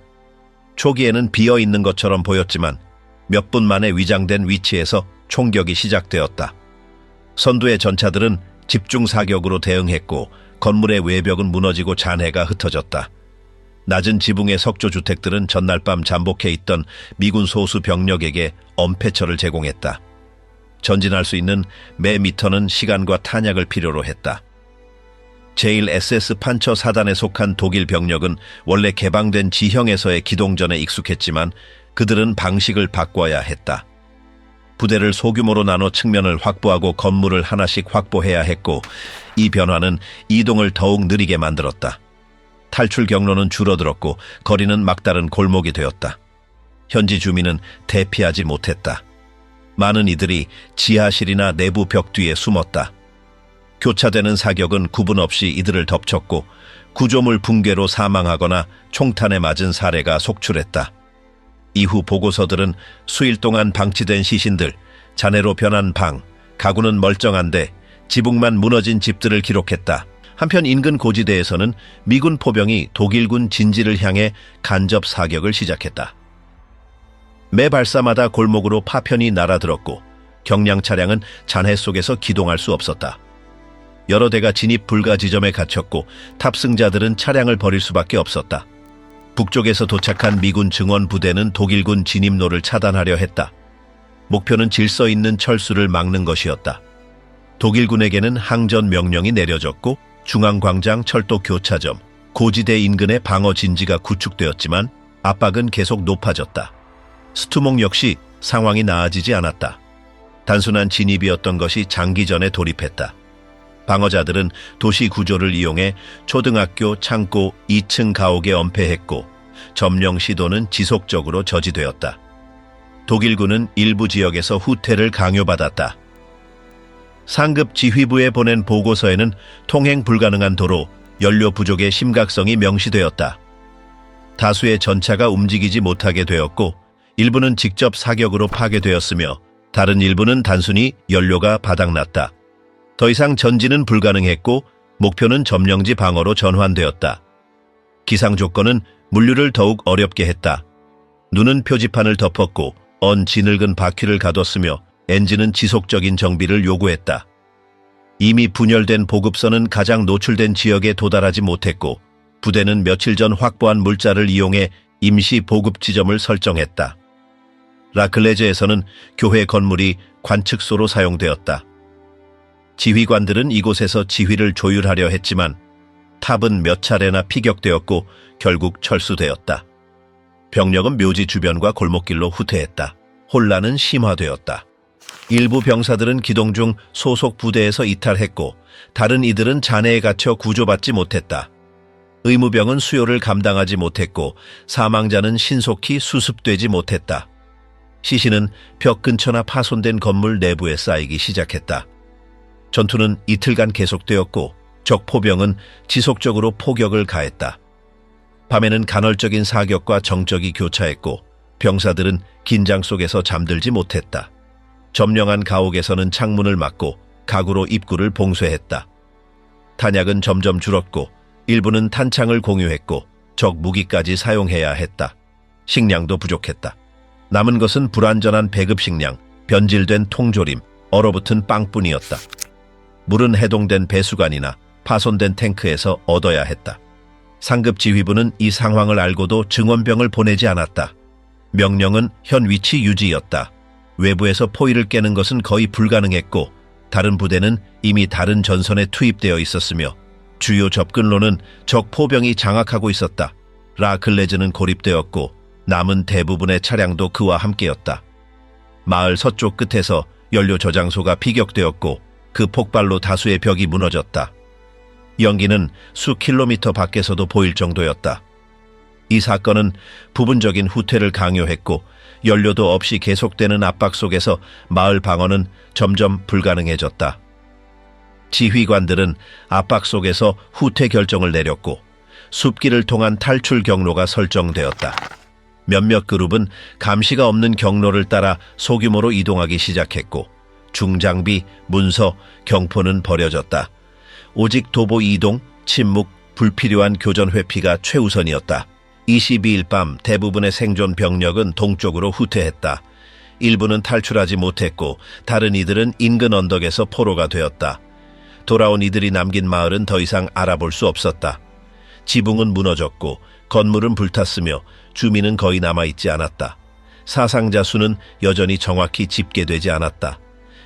초기에는 비어있는 것처럼 보였지만 몇 분 만에 위장된 위치에서 총격이 시작되었다. 선두의 전차들은 집중 사격으로 대응했고 건물의 외벽은 무너지고 잔해가 흩어졌다. 낮은 지붕의 석조 주택들은 전날 밤 잠복해 있던 미군 소수 병력에게 엄폐처를 제공했다. 전진할 수 있는 매 미터는 시간과 탄약을 필요로 했다. 제1SS 판처 사단에 속한 독일 병력은 원래 개방된 지형에서의 기동전에 익숙했지만 그들은 방식을 바꿔야 했다. 부대를 소규모로 나눠 측면을 확보하고 건물을 하나씩 확보해야 했고 이 변화는 이동을 더욱 느리게 만들었다. 탈출 경로는 줄어들었고 거리는 막다른 골목이 되었다. 현지 주민은 대피하지 못했다. 많은 이들이 지하실이나 내부 벽 뒤에 숨었다. 교차되는 사격은 구분 없이 이들을 덮쳤고 구조물 붕괴로 사망하거나 총탄에 맞은 사례가 속출했다. 이후 보고서들은 수일 동안 방치된 시신들, 잔해로 변한 방, 가구는 멀쩡한데 지붕만 무너진 집들을 기록했다. 한편 인근 고지대에서는 미군 포병이 독일군 진지를 향해 간접 사격을 시작했다. 매 발사마다 골목으로 파편이 날아들었고 경량 차량은 잔해 속에서 기동할 수 없었다. 여러 대가 진입 불가 지점에 갇혔고 탑승자들은 차량을 버릴 수밖에 없었다. 북쪽에서 도착한 미군 증원 부대는 독일군 진입로를 차단하려 했다. 목표는 질서 있는 철수를 막는 것이었다. 독일군에게는 항전 명령이 내려졌고 중앙광장 철도 교차점, 고지대 인근의 방어 진지가 구축되었지만 압박은 계속 높아졌다. 스투몽 역시 상황이 나아지지 않았다. 단순한 진입이었던 것이 장기전에 돌입했다. 방어자들은 도시 구조를 이용해 초등학교 창고 2층 가옥에 엄폐했고 점령 시도는 지속적으로 저지되었다. 독일군은 일부 지역에서 후퇴를 강요받았다. 상급 지휘부에 보낸 보고서에는 통행 불가능한 도로, 연료 부족의 심각성이 명시되었다. 다수의 전차가 움직이지 못하게 되었고 일부는 직접 사격으로 파괴되었으며 다른 일부는 단순히 연료가 바닥났다. 더 이상 전진은 불가능했고 목표는 점령지 방어로 전환되었다. 기상 조건은 물류를 더욱 어렵게 했다. 눈은 표지판을 덮었고 지늘근 바퀴를 가뒀으며 엔진은 지속적인 정비를 요구했다. 이미 분열된 보급선은 가장 노출된 지역에 도달하지 못했고 부대는 며칠 전 확보한 물자를 이용해 임시 보급 지점을 설정했다. 라클레즈에서는 교회 건물이 관측소로 사용되었다. 지휘관들은 이곳에서 지휘를 조율하려 했지만 탑은 몇 차례나 피격되었고 결국 철수되었다. 병력은 묘지 주변과 골목길로 후퇴했다. 혼란은 심화되었다. 일부 병사들은 기동 중 소속 부대에서 이탈했고 다른 이들은 잔해에 갇혀 구조받지 못했다. 의무병은 수요를 감당하지 못했고 사망자는 신속히 수습되지 못했다. 시신은 벽 근처나 파손된 건물 내부에 쌓이기 시작했다. 전투는 이틀간 계속되었고 적 포병은 지속적으로 포격을 가했다. 밤에는 간헐적인 사격과 정적이 교차했고 병사들은 긴장 속에서 잠들지 못했다. 점령한 가옥에서는 창문을 막고 가구로 입구를 봉쇄했다. 탄약은 점점 줄었고 일부는 탄창을 공유했고 적 무기까지 사용해야 했다. 식량도 부족했다. 남은 것은 불완전한 배급 식량, 변질된 통조림, 얼어붙은 빵뿐이었다. 물은 해동된 배수관이나 파손된 탱크에서 얻어야 했다. 상급 지휘부는 이 상황을 알고도 증원병을 보내지 않았다. 명령은 현 위치 유지였다. 외부에서 포위를 깨는 것은 거의 불가능했고 다른 부대는 이미 다른 전선에 투입되어 있었으며 주요 접근로는 적 포병이 장악하고 있었다. 라클레즈는 고립되었고 남은 대부분의 차량도 그와 함께였다. 마을 서쪽 끝에서 연료 저장소가 피격되었고 그 폭발로 다수의 벽이 무너졌다. 연기는 수 킬로미터 밖에서도 보일 정도였다. 이 사건은 부분적인 후퇴를 강요했고 연료도 없이 계속되는 압박 속에서 마을 방어는 점점 불가능해졌다. 지휘관들은 압박 속에서 후퇴 결정을 내렸고 숲길을 통한 탈출 경로가 설정되었다. 몇몇 그룹은 감시가 없는 경로를 따라 소규모로 이동하기 시작했고 중장비, 문서, 경포는 버려졌다. 오직 도보 이동, 침묵, 불필요한 교전 회피가 최우선이었다. 22일 밤 대부분의 생존 병력은 동쪽으로 후퇴했다. 일부는 탈출하지 못했고 다른 이들은 인근 언덕에서 포로가 되었다. 돌아온 이들이 남긴 마을은 더 이상 알아볼 수 없었다. 지붕은 무너졌고 건물은 불탔으며 주민은 거의 남아있지 않았다. 사상자 수는 여전히 정확히 집계되지 않았다.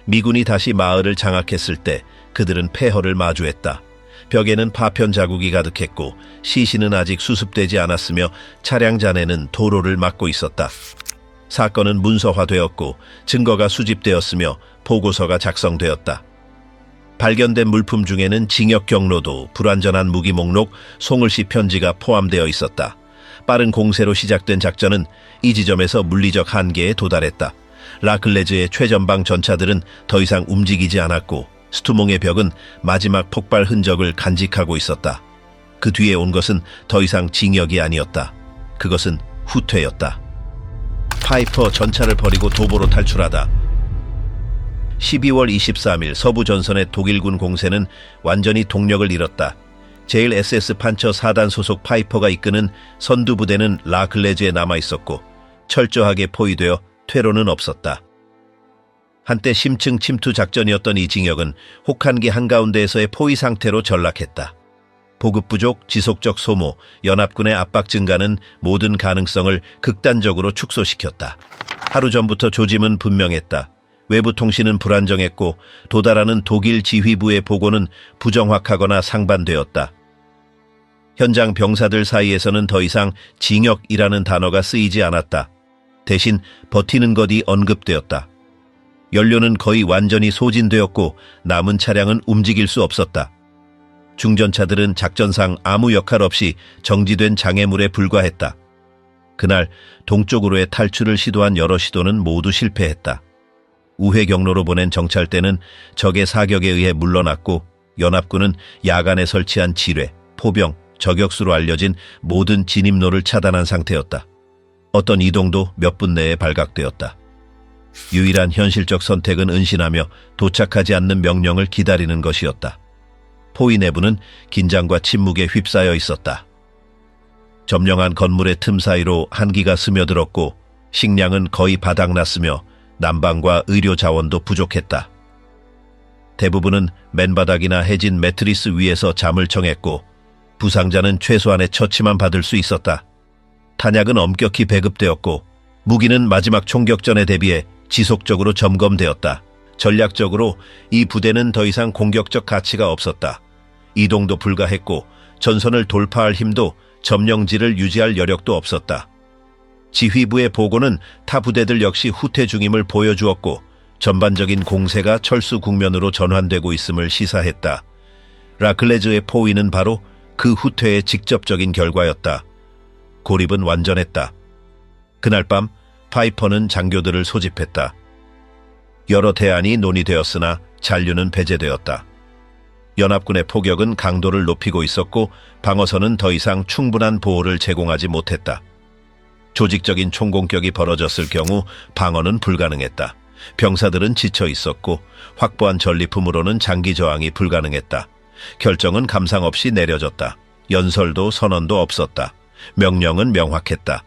미군이 다시 마을을 장악했을 때 그들은 폐허를 마주했다. 벽에는 파편 자국이 가득했고 시신은 아직 수습되지 않았으며 차량 잔해는 도로를 막고 있었다. 사건은 문서화되었고 증거가 수집되었으며 보고서가 작성되었다. 발견된 물품 중에는 징역 경로도, 불완전한 무기 목록, 송을씨 편지가 포함되어 있었다. 빠른 공세로 시작된 작전은 이 지점에서 물리적 한계에 도달했다. 라클레즈의 최전방 전차들은 더 이상 움직이지 않았고 스투몽의 벽은 마지막 폭발 흔적을 간직하고 있었다. 그 뒤에 온 것은 더 이상 징역이 아니었다. 그것은 후퇴였다. 파이퍼 전차를 버리고 도보로 탈출하다. 12월 23일 서부 전선의 독일군 공세는 완전히 동력을 잃었다. 제일 SS 판처 4단 소속 파이퍼가 이끄는 선두부대는 라클레즈에 남아있었고 철저하게 포위되어 퇴로는 없었다. 한때 심층 침투 작전이었던 이 징역은 혹한기 한가운데에서의 포위 상태로 전락했다. 보급 부족, 지속적 소모, 연합군의 압박 증가는 모든 가능성을 극단적으로 축소시켰다. 하루 전부터 조짐은 분명했다. 외부 통신은 불안정했고 도달하는 독일 지휘부의 보고는 부정확하거나 상반되었다. 현장 병사들 사이에서는 더 이상 징역이라는 단어가 쓰이지 않았다. 대신 버티는 것이 언급되었다. 연료는 거의 완전히 소진되었고 남은 차량은 움직일 수 없었다. 중전차들은 작전상 아무 역할 없이 정지된 장애물에 불과했다. 그날 동쪽으로의 탈출을 시도한 여러 시도는 모두 실패했다. 우회 경로로 보낸 정찰대는 적의 사격에 의해 물러났고 연합군은 야간에 설치한 지뢰, 포병, 저격수로 알려진 모든 진입로를 차단한 상태였다. 어떤 이동도 몇 분 내에 발각되었다. 유일한 현실적 선택은 은신하며 도착하지 않는 명령을 기다리는 것이었다. 포위 내부는 긴장과 침묵에 휩싸여 있었다. 점령한 건물의 틈 사이로 한기가 스며들었고 식량은 거의 바닥났으며 난방과 의료 자원도 부족했다. 대부분은 맨바닥이나 해진 매트리스 위에서 잠을 청했고 부상자는 최소한의 처치만 받을 수 있었다. 탄약은 엄격히 배급되었고 무기는 마지막 총격전에 대비해 지속적으로 점검되었다. 전략적으로 이 부대는 더 이상 공격적 가치가 없었다. 이동도 불가했고 전선을 돌파할 힘도 점령지를 유지할 여력도 없었다. 지휘부의 보고는 타 부대들 역시 후퇴 중임을 보여주었고 전반적인 공세가 철수 국면으로 전환되고 있음을 시사했다. 라클레즈의 포위는 바로 그 후퇴의 직접적인 결과였다. 고립은 완전했다. 그날 밤 파이퍼는 장교들을 소집했다. 여러 대안이 논의되었으나 잔류는 배제되었다. 연합군의 포격은 강도를 높이고 있었고 방어선은 더 이상 충분한 보호를 제공하지 못했다. 조직적인 총공격이 벌어졌을 경우 방어는 불가능했다. 병사들은 지쳐 있었고 확보한 전리품으로는 장기 저항이 불가능했다. 결정은 감상 없이 내려졌다. 연설도 선언도 없었다. 명령은 명확했다.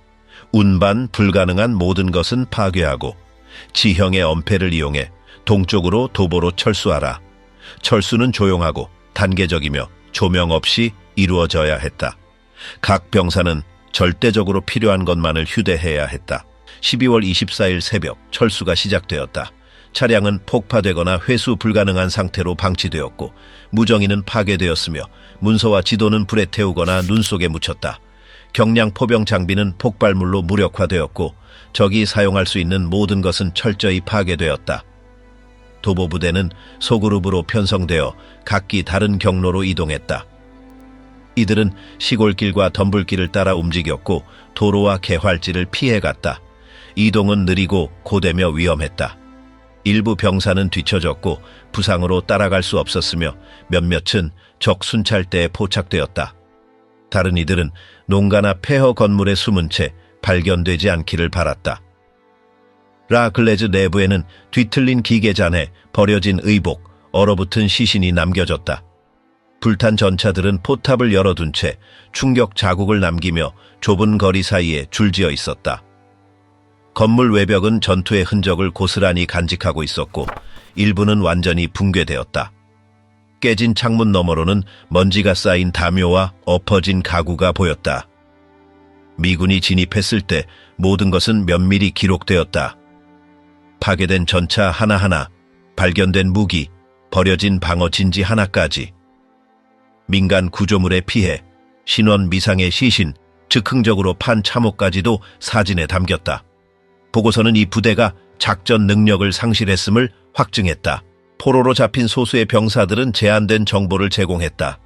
운반 불가능한 모든 것은 파괴하고 지형의 엄폐를 이용해 동쪽으로 도보로 철수하라. 철수는 조용하고 단계적이며 조명 없이 이루어져야 했다. 각 병사는 절대적으로 필요한 것만을 휴대해야 했다. 12월 24일 새벽 철수가 시작되었다. 차량은 폭파되거나 회수 불가능한 상태로 방치되었고 무정인은 파괴되었으며 문서와 지도는 불에 태우거나 눈 속에 묻혔다. 경량 포병 장비는 폭발물로 무력화되었고 적이 사용할 수 있는 모든 것은 철저히 파괴되었다. 도보부대는 소그룹으로 편성되어 각기 다른 경로로 이동했다. 이들은 시골길과 덤불길을 따라 움직였고 도로와 개활지를 피해갔다. 이동은 느리고 고되며 위험했다. 일부 병사는 뒤처졌고 부상으로 따라갈 수 없었으며 몇몇은 적 순찰대에 포착되었다. 다른 이들은 농가나 폐허 건물에 숨은 채 발견되지 않기를 바랐다. 라클레즈 내부에는 뒤틀린 기계잔에 버려진 의복, 얼어붙은 시신이 남겨졌다. 불탄 전차들은 포탑을 열어둔 채 충격 자국을 남기며 좁은 거리 사이에 줄지어 있었다. 건물 외벽은 전투의 흔적을 고스란히 간직하고 있었고 일부는 완전히 붕괴되었다. 깨진 창문 너머로는 먼지가 쌓인 다묘와 엎어진 가구가 보였다. 미군이 진입했을 때 모든 것은 면밀히 기록되었다. 파괴된 전차 하나하나, 발견된 무기, 버려진 방어 진지 하나까지. 민간 구조물의 피해, 신원 미상의 시신, 즉흥적으로 판 참호까지도 사진에 담겼다. 보고서는 이 부대가 작전 능력을 상실했음을 확증했다. 포로로 잡힌 소수의 병사들은 제한된 정보를 제공했다.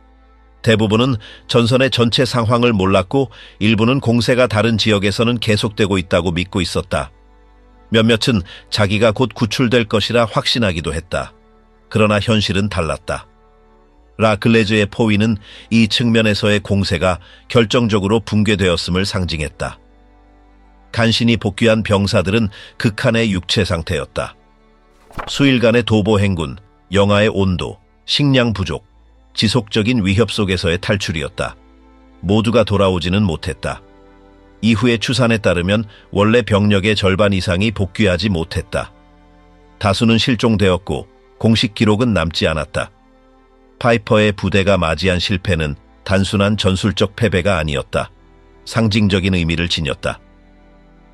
대부분은 전선의 전체 상황을 몰랐고 일부는 공세가 다른 지역에서는 계속되고 있다고 믿고 있었다. 몇몇은 자기가 곧 구출될 것이라 확신하기도 했다. 그러나 현실은 달랐다. 라클레즈의 포위는 이 측면에서의 공세가 결정적으로 붕괴되었음을 상징했다. 간신히 복귀한 병사들은 극한의 육체 상태였다. 수일간의 도보 행군, 영하의 온도, 식량 부족, 지속적인 위협 속에서의 탈출이었다. 모두가 돌아오지는 못했다. 이후의 추산에 따르면 원래 병력의 절반 이상이 복귀하지 못했다. 다수는 실종되었고 공식 기록은 남지 않았다. 파이퍼의 부대가 맞이한 실패는 단순한 전술적 패배가 아니었다. 상징적인 의미를 지녔다.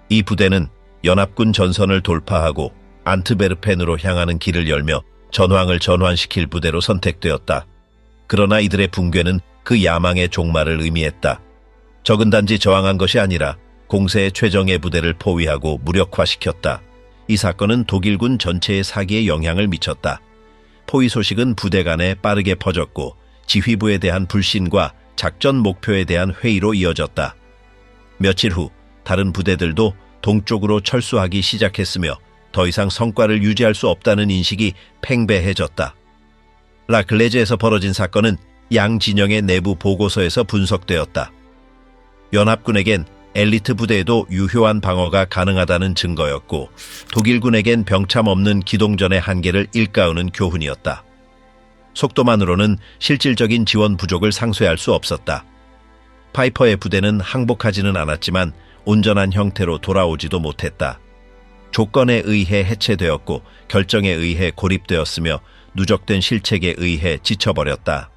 이 부대는 연합군 전선을 돌파하고 안트베르펜으로 향하는 길을 열며 전황을 전환시킬 부대로 선택되었다. 그러나 이들의 붕괴는 그 야망의 종말을 의미했다. 적은 단지 저항한 것이 아니라 공세의 최정예 부대를 포위하고 무력화시켰다. 이 사건은 독일군 전체의 사기에 영향을 미쳤다. 포위 소식은 부대 간에 빠르게 퍼졌고 지휘부에 대한 불신과 작전 목표에 대한 회의로 이어졌다. 며칠 후 다른 부대들도 동쪽으로 철수하기 시작했으며 더 이상 성과를 유지할 수 없다는 인식이 팽배해졌다. 라클레즈에서 벌어진 사건은 양 진영의 내부 보고서에서 분석되었다. 연합군에겐 엘리트 부대에도 유효한 방어가 가능하다는 증거였고 독일군에겐 병참 없는 기동전의 한계를 일깨우는 교훈이었다. 속도만으로는 실질적인 지원 부족을 상쇄할 수 없었다. 파이퍼의 부대는 항복하지는 않았지만 온전한 형태로 돌아오지도 못했다. 조건에 의해 해체되었고 결정에 의해 고립되었으며 누적된 실책에 의해 지쳐버렸다.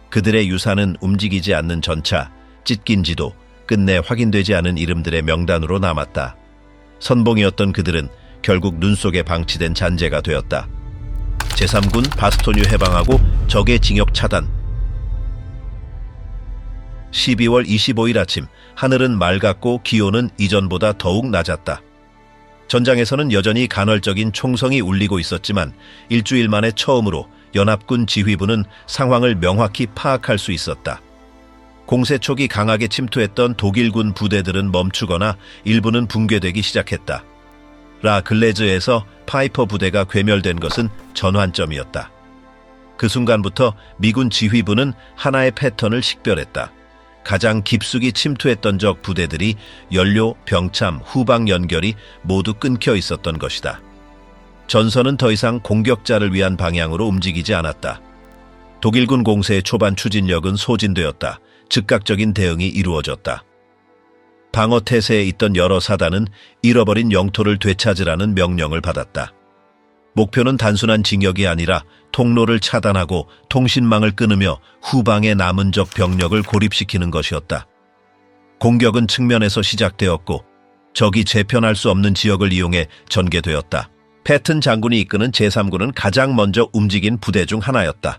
그들의 유산은 움직이지 않는 전차, 찢긴 지도, 끝내 확인되지 않은 이름들의 명단으로 남았다. 선봉이었던 그들은 결국 눈 속에 방치된 잔재가 되었다. 제3군 바스토뉴 해방하고 적의 징역 차단. 12월 25일 아침, 하늘은 맑았고 기온은 이전보다 더욱 낮았다. 전장에서는 여전히 간헐적인 총성이 울리고 있었지만 일주일 만에 처음으로 연합군 지휘부는 상황을 명확히 파악할 수 있었다. 공세 초기 강하게 침투했던 독일군 부대들은 멈추거나 일부는 붕괴되기 시작했다. 라클레즈에서 파이퍼 부대가 괴멸된 것은 전환점이었다. 그 순간부터 미군 지휘부는 하나의 패턴을 식별했다. 가장 깊숙이 침투했던 적 부대들이 연료, 병참, 후방 연결이 모두 끊겨 있었던 것이다. 전선은 더 이상 공격자를 위한 방향으로 움직이지 않았다. 독일군 공세의 초반 추진력은 소진되었다. 즉각적인 대응이 이루어졌다. 방어 태세에 있던 여러 사단은 잃어버린 영토를 되찾으라는 명령을 받았다. 목표는 단순한 징역이 아니라 통로를 차단하고 통신망을 끊으며 후방에 남은 적 병력을 고립시키는 것이었다. 공격은 측면에서 시작되었고 적이 재편할 수 없는 지역을 이용해 전개되었다. 패튼 장군이 이끄는 제3군은 가장 먼저 움직인 부대 중 하나였다.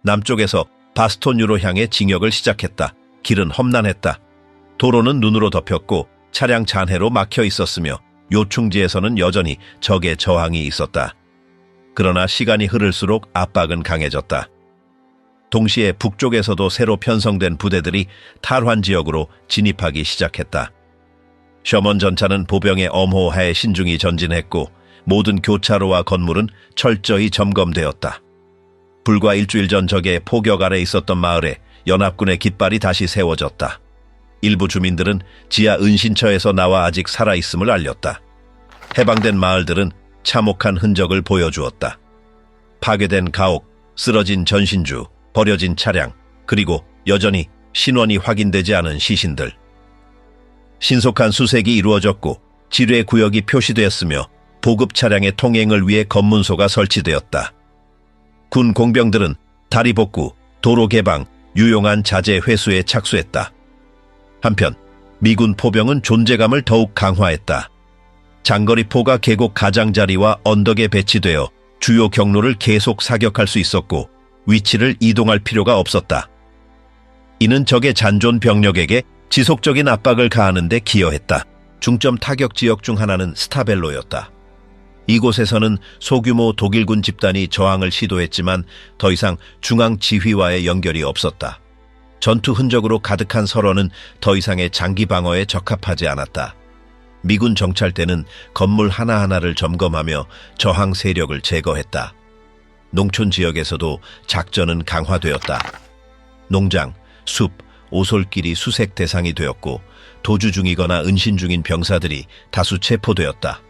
남쪽에서 바스토뉴로 향해 진격을 시작했다. 길은 험난했다. 도로는 눈으로 덮였고 차량 잔해로 막혀 있었으며 요충지에서는 여전히 적의 저항이 있었다. 그러나 시간이 흐를수록 압박은 강해졌다. 동시에 북쪽에서도 새로 편성된 부대들이 탈환 지역으로 진입하기 시작했다. 셔먼 전차는 보병의 엄호하에 신중히 전진했고 모든 교차로와 건물은 철저히 점검되었다. 불과 일주일 전 적의 포격 아래 있었던 마을에 연합군의 깃발이 다시 세워졌다. 일부 주민들은 지하 은신처에서 나와 아직 살아있음을 알렸다. 해방된 마을들은 참혹한 흔적을 보여주었다. 파괴된 가옥, 쓰러진 전신주, 버려진 차량, 그리고 여전히 신원이 확인되지 않은 시신들. 신속한 수색이 이루어졌고 지뢰 구역이 표시되었으며 보급 차량의 통행을 위해 검문소가 설치되었다. 군 공병들은 다리 복구, 도로 개방, 유용한 자재 회수에 착수했다. 한편 미군 포병은 존재감을 더욱 강화했다. 장거리포가 계곡 가장자리와 언덕에 배치되어 주요 경로를 계속 사격할 수 있었고 위치를 이동할 필요가 없었다. 이는 적의 잔존 병력에게 지속적인 압박을 가하는 데 기여했다. 중점 타격 지역 중 하나는 스타벨로였다. 이곳에서는 소규모 독일군 집단이 저항을 시도했지만 더 이상 중앙 지휘와의 연결이 없었다. 전투 흔적으로 가득한 설원은 더 이상의 장기 방어에 적합하지 않았다. 미군 정찰대는 건물 하나하나를 점검하며 저항 세력을 제거했다. 농촌 지역에서도 작전은 강화되었다. 농장, 숲, 오솔길이 수색 대상이 되었고 도주 중이거나 은신 중인 병사들이 다수 체포되었다.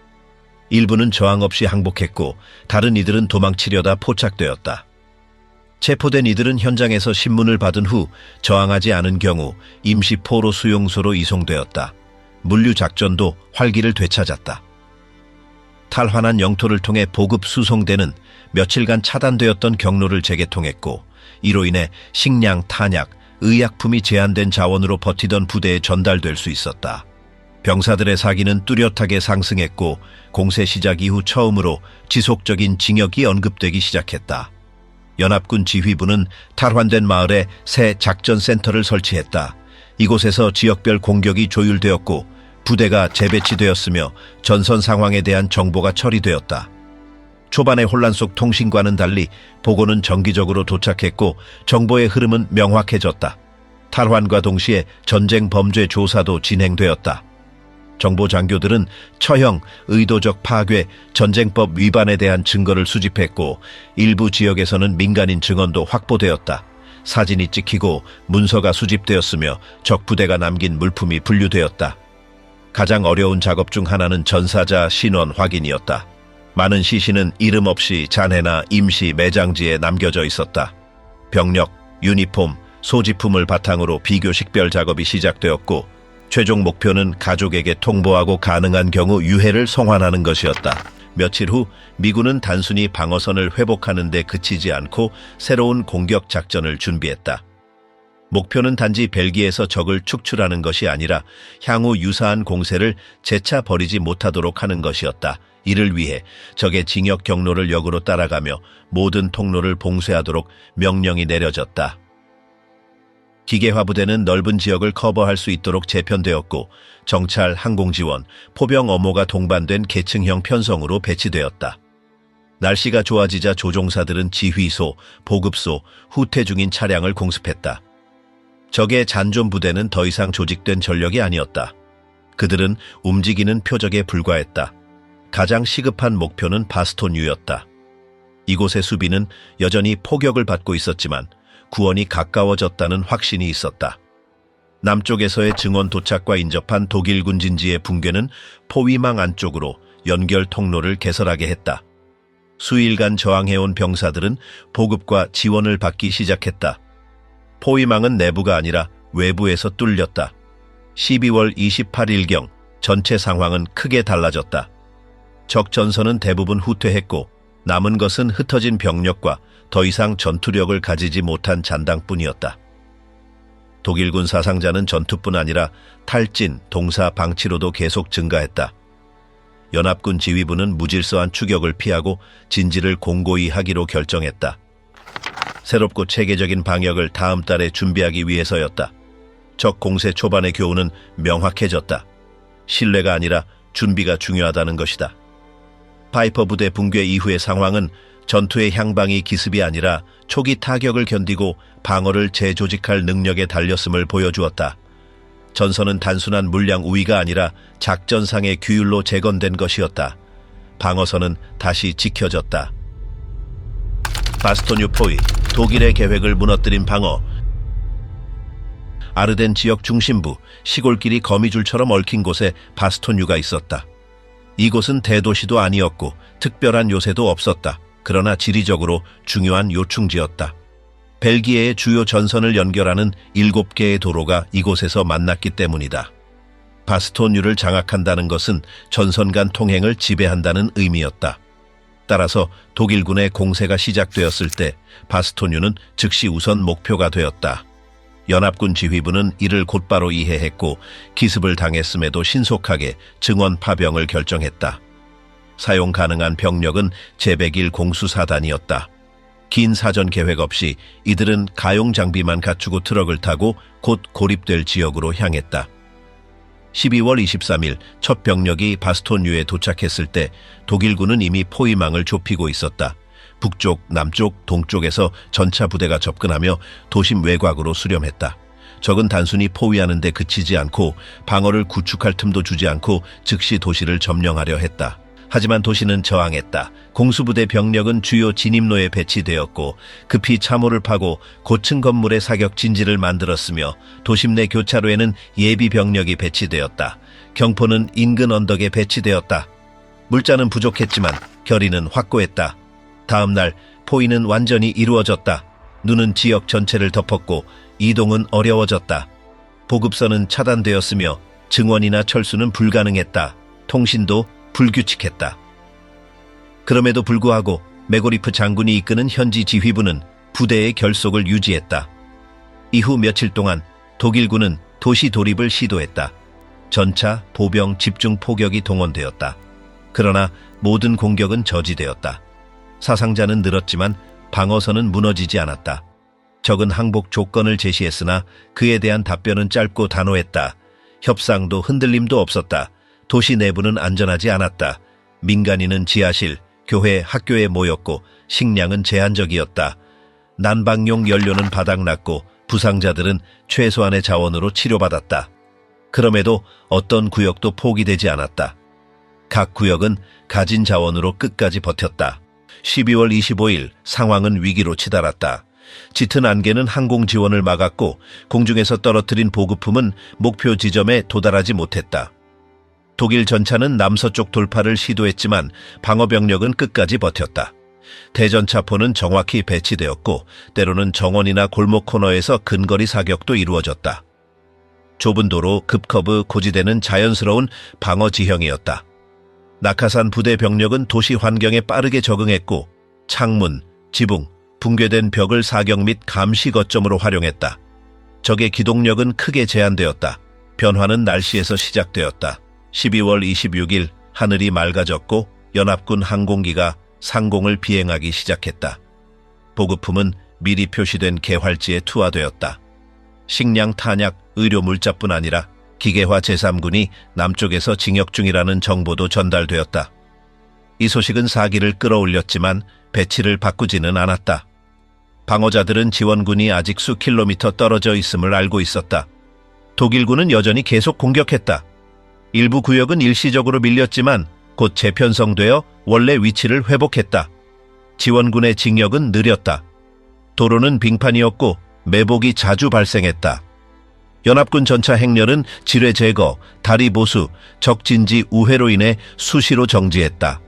일부는 저항 없이 항복했고 다른 이들은 도망치려다 포착되었다. 체포된 이들은 현장에서 신문을 받은 후 저항하지 않은 경우 임시 포로 수용소로 이송되었다. 물류 작전도 활기를 되찾았다. 탈환한 영토를 통해 보급 수송대는 며칠간 차단되었던 경로를 재개통했고 이로 인해 식량, 탄약, 의약품이 제한된 자원으로 버티던 부대에 전달될 수 있었다. 병사들의 사기는 뚜렷하게 상승했고 공세 시작 이후 처음으로 지속적인 징역이 언급되기 시작했다. 연합군 지휘부는 탈환된 마을에 새 작전센터를 설치했다. 이곳에서 지역별 공격이 조율되었고 부대가 재배치되었으며 전선 상황에 대한 정보가 처리되었다. 초반의 혼란 속 통신과는 달리 보고는 정기적으로 도착했고 정보의 흐름은 명확해졌다. 탈환과 동시에 전쟁 범죄 조사도 진행되었다. 정보 장교들은 처형, 의도적 파괴, 전쟁법 위반에 대한 증거를 수집했고 일부 지역에서는 민간인 증언도 확보되었다. 사진이 찍히고 문서가 수집되었으며 적 부대가 남긴 물품이 분류되었다. 가장 어려운 작업 중 하나는 전사자 신원 확인이었다. 많은 시신은 이름 없이 잔해나 임시 매장지에 남겨져 있었다. 병력, 유니폼, 소지품을 바탕으로 비교 식별 작업이 시작되었고 최종 목표는 가족에게 통보하고 가능한 경우 유해를 송환하는 것이었다. 며칠 후 미군은 단순히 방어선을 회복하는 데 그치지 않고 새로운 공격 작전을 준비했다. 목표는 단지 벨기에에서 적을 축출하는 것이 아니라 향후 유사한 공세를 재차 벌이지 못하도록 하는 것이었다. 이를 위해 적의 징역 경로를 역으로 따라가며 모든 통로를 봉쇄하도록 명령이 내려졌다. 기계화 부대는 넓은 지역을 커버할 수 있도록 재편되었고 정찰, 항공지원, 포병 어모가 동반된 계층형 편성으로 배치되었다. 날씨가 좋아지자 조종사들은 지휘소, 보급소, 후퇴 중인 차량을 공습했다. 적의 잔존 부대는 더 이상 조직된 전력이 아니었다. 그들은 움직이는 표적에 불과했다. 가장 시급한 목표는 바스토뉴였다. 이곳의 수비는 여전히 포격을 받고 있었지만 구원이 가까워졌다는 확신이 있었다. 남쪽에서의 증원 도착과 인접한 독일군 진지의 붕괴는 포위망 안쪽으로 연결 통로를 개설하게 했다. 수일간 저항해온 병사들은 보급과 지원을 받기 시작했다. 포위망은 내부가 아니라 외부에서 뚫렸다. 12월 28일경 전체 상황은 크게 달라졌다. 적 전선은 대부분 후퇴했고 남은 것은 흩어진 병력과 더 이상 전투력을 가지지 못한 잔당뿐이었다. 독일군 사상자는 전투뿐 아니라 탈진, 동사 방치로도 계속 증가했다. 연합군 지휘부는 무질서한 추격을 피하고 진지를 공고히 하기로 결정했다. 새롭고 체계적인 방역을 다음 달에 준비하기 위해서였다. 적 공세 초반의 교훈은 명확해졌다. 신뢰가 아니라 준비가 중요하다는 것이다. 파이퍼 부대 붕괴 이후의 상황은 전투의 향방이 기습이 아니라 초기 타격을 견디고 방어를 재조직할 능력에 달렸음을 보여주었다. 전선은 단순한 물량 우위가 아니라 작전상의 규율로 재건된 것이었다. 방어선은 다시 지켜졌다. 바스토뉴 포위, 독일의 계획을 무너뜨린 방어. 아르덴 지역 중심부, 시골길이 거미줄처럼 얽힌 곳에 바스토뉴가 있었다. 이곳은 대도시도 아니었고 특별한 요새도 없었다. 그러나 지리적으로 중요한 요충지였다. 벨기에의 주요 전선을 연결하는 7개의 도로가 이곳에서 만났기 때문이다. 바스토뉴를 장악한다는 것은 전선 간 통행을 지배한다는 의미였다. 따라서 독일군의 공세가 시작되었을 때 바스토뉴는 즉시 우선 목표가 되었다. 연합군 지휘부는 이를 곧바로 이해했고 기습을 당했음에도 신속하게 증원 파병을 결정했다. 사용 가능한 병력은 제101 공수사단이었다. 긴 사전 계획 없이 이들은 가용 장비만 갖추고 트럭을 타고 곧 고립될 지역으로 향했다. 12월 23일 첫 병력이 바스토뉴에 도착했을 때 독일군은 이미 포위망을 좁히고 있었다. 북쪽, 남쪽, 동쪽에서 전차 부대가 접근하며 도심 외곽으로 수렴했다. 적은 단순히 포위하는 데 그치지 않고 방어를 구축할 틈도 주지 않고 즉시 도시를 점령하려 했다. 하지만 도시는 저항했다. 공수부대 병력은 주요 진입로에 배치되었고 급히 참호를 파고 고층 건물의 사격 진지를 만들었으며 도심 내 교차로에는 예비 병력이 배치되었다. 경포는 인근 언덕에 배치되었다. 물자는 부족했지만 결의는 확고했다. 다음 날 포위는 완전히 이루어졌다. 눈은 지역 전체를 덮었고 이동은 어려워졌다. 보급선은 차단되었으며 증원이나 철수는 불가능했다. 통신도 불규칙했다. 그럼에도 불구하고 메고리프 장군이 이끄는 현지 지휘부는 부대의 결속을 유지했다. 이후 며칠 동안 독일군은 도시 돌입을 시도했다. 전차, 보병 집중 포격이 동원되었다. 그러나 모든 공격은 저지되었다. 사상자는 늘었지만 방어선은 무너지지 않았다. 적은 항복 조건을 제시했으나 그에 대한 답변은 짧고 단호했다. 협상도 흔들림도 없었다. 도시 내부는 안전하지 않았다. 민간인은 지하실, 교회, 학교에 모였고 식량은 제한적이었다. 난방용 연료는 바닥났고 부상자들은 최소한의 자원으로 치료받았다. 그럼에도 어떤 구역도 포기되지 않았다. 각 구역은 가진 자원으로 끝까지 버텼다. 12월 25일 상황은 위기로 치달았다. 짙은 안개는 항공 지원을 막았고 공중에서 떨어뜨린 보급품은 목표 지점에 도달하지 못했다. 독일 전차는 남서쪽 돌파를 시도했지만 방어병력은 끝까지 버텼다. 대전차포는 정확히 배치되었고 때로는 정원이나 골목 코너에서 근거리 사격도 이루어졌다. 좁은 도로, 급커브, 고지대는 자연스러운 방어 지형이었다. 낙하산 부대 병력은 도시 환경에 빠르게 적응했고 창문, 지붕, 붕괴된 벽을 사격 및 감시 거점으로 활용했다. 적의 기동력은 크게 제한되었다. 변화는 날씨에서 시작되었다. 12월 26일 하늘이 맑아졌고 연합군 항공기가 상공을 비행하기 시작했다. 보급품은 미리 표시된 개활지에 투하되었다. 식량, 탄약, 의료 물자뿐 아니라 기계화 제3군이 남쪽에서 징역 중이라는 정보도 전달되었다. 이 소식은 사기를 끌어올렸지만 배치를 바꾸지는 않았다. 방어자들은 지원군이 아직 수 킬로미터 떨어져 있음을 알고 있었다. 독일군은 여전히 계속 공격했다. 일부 구역은 일시적으로 밀렸지만 곧 재편성되어 원래 위치를 회복했다. 지원군의 징역은 느렸다. 도로는 빙판이었고 매복이 자주 발생했다. 연합군 전차 행렬은 지뢰 제거, 다리 보수, 적진지 우회로 인해 수시로 정지했다.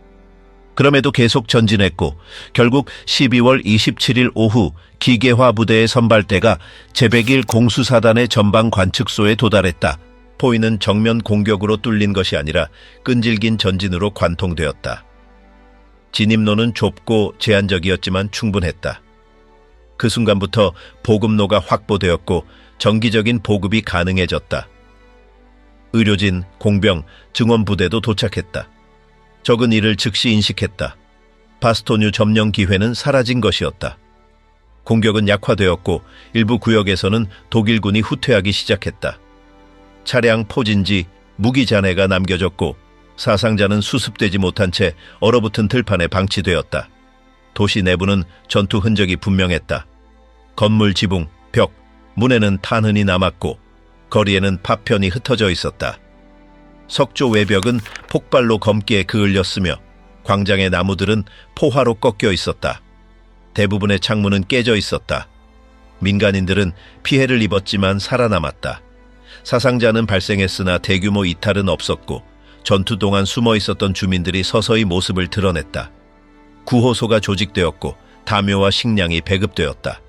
그럼에도 계속 전진했고 결국 12월 27일 오후 기계화 부대의 선발대가 제101 공수사단의 전방 관측소에 도달했다. 포위는 정면 공격으로 뚫린 것이 아니라 끈질긴 전진으로 관통되었다. 진입로는 좁고 제한적이었지만 충분했다. 그 순간부터 보급로가 확보되었고 정기적인 보급이 가능해졌다. 의료진, 공병, 증원부대도 도착했다. 적은 이를 즉시 인식했다. 바스토뉴 점령 기회는 사라진 것이었다. 공격은 약화되었고 일부 구역에서는 독일군이 후퇴하기 시작했다. 차량 포진지, 무기 잔해가 남겨졌고 사상자는 수습되지 못한 채 얼어붙은 들판에 방치되었다. 도시 내부는 전투 흔적이 분명했다. 건물 지붕, 벽, 문에는 탄흔이 남았고 거리에는 파편이 흩어져 있었다. 석조 외벽은 폭발로 검기에 그을렸으며 광장의 나무들은 포화로 꺾여 있었다. 대부분의 창문은 깨져 있었다. 민간인들은 피해를 입었지만 살아남았다. 사상자는 발생했으나 대규모 이탈은 없었고 전투 동안 숨어 있었던 주민들이 서서히 모습을 드러냈다. 구호소가 조직되었고 담요와 식량이 배급되었다.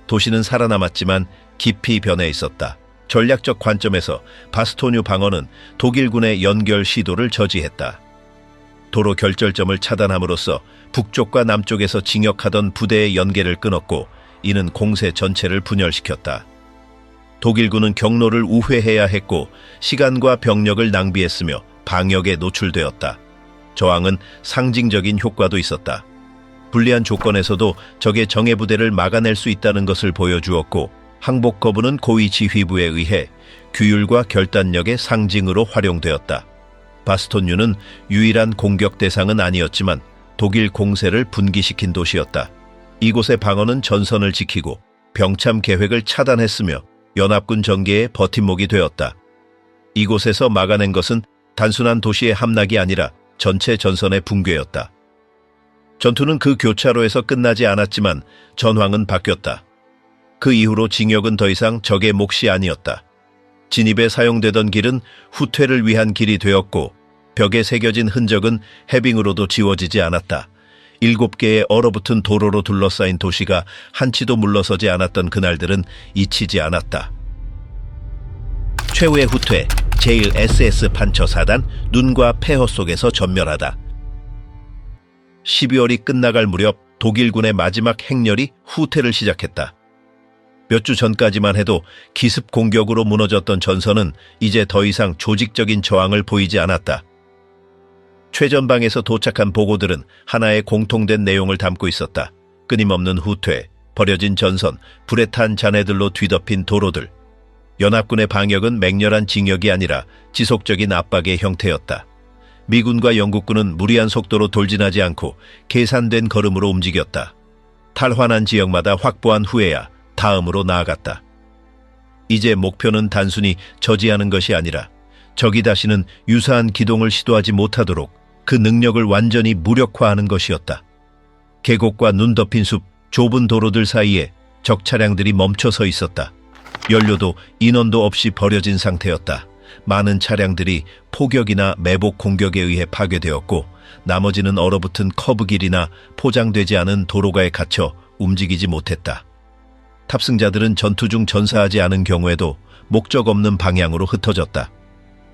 도시는 살아남았지만 깊이 변해 있었다. 전략적 관점에서 바스토뉴 방어는 독일군의 연결 시도를 저지했다. 도로 결절점을 차단함으로써 북쪽과 남쪽에서 진격하던 부대의 연계를 끊었고 이는 공세 전체를 분열시켰다. 독일군은 경로를 우회해야 했고 시간과 병력을 낭비했으며 방역에 노출되었다. 저항은 상징적인 효과도 있었다. 불리한 조건에서도 적의 정예부대를 막아낼 수 있다는 것을 보여주었고 항복 거부는 고위 지휘부에 의해 규율과 결단력의 상징으로 활용되었다. 바스톤유는 유일한 공격 대상은 아니었지만 독일 공세를 분기시킨 도시였다. 이곳의 방어는 전선을 지키고 병참 계획을 차단했으며 연합군 전개의 버팀목이 되었다. 이곳에서 막아낸 것은 단순한 도시의 함락이 아니라 전체 전선의 붕괴였다. 전투는 그 교차로에서 끝나지 않았지만 전황은 바뀌었다. 그 이후로 징역은 더 이상 적의 몫이 아니었다. 진입에 사용되던 길은 후퇴를 위한 길이 되었고 벽에 새겨진 흔적은 해빙으로도 지워지지 않았다. 7개의 얼어붙은 도로로 둘러싸인 도시가 한치도 물러서지 않았던 그날들은 잊히지 않았다. 최후의 후퇴, 제1SS 판처사단 눈과 폐허 속에서 전멸하다. 12월이 끝나갈 무렵 독일군의 마지막 행렬이 후퇴를 시작했다. 몇 주 전까지만 해도 기습 공격으로 무너졌던 전선은 이제 더 이상 조직적인 저항을 보이지 않았다. 최전방에서 도착한 보고들은 하나의 공통된 내용을 담고 있었다. 끊임없는 후퇴, 버려진 전선, 불에 탄 잔해들로 뒤덮인 도로들. 연합군의 방역은 맹렬한 징역이 아니라 지속적인 압박의 형태였다. 미군과 영국군은 무리한 속도로 돌진하지 않고 계산된 걸음으로 움직였다. 탈환한 지역마다 확보한 후에야 다음으로 나아갔다. 이제 목표는 단순히 저지하는 것이 아니라 적이 다시는 유사한 기동을 시도하지 못하도록 그 능력을 완전히 무력화하는 것이었다. 계곡과 눈 덮인 숲, 좁은 도로들 사이에 적 차량들이 멈춰 서 있었다. 연료도 인원도 없이 버려진 상태였다. 많은 차량들이 포격이나 매복 공격에 의해 파괴되었고 나머지는 얼어붙은 커브길이나 포장되지 않은 도로가에 갇혀 움직이지 못했다. 탑승자들은 전투 중 전사하지 않은 경우에도 목적 없는 방향으로 흩어졌다.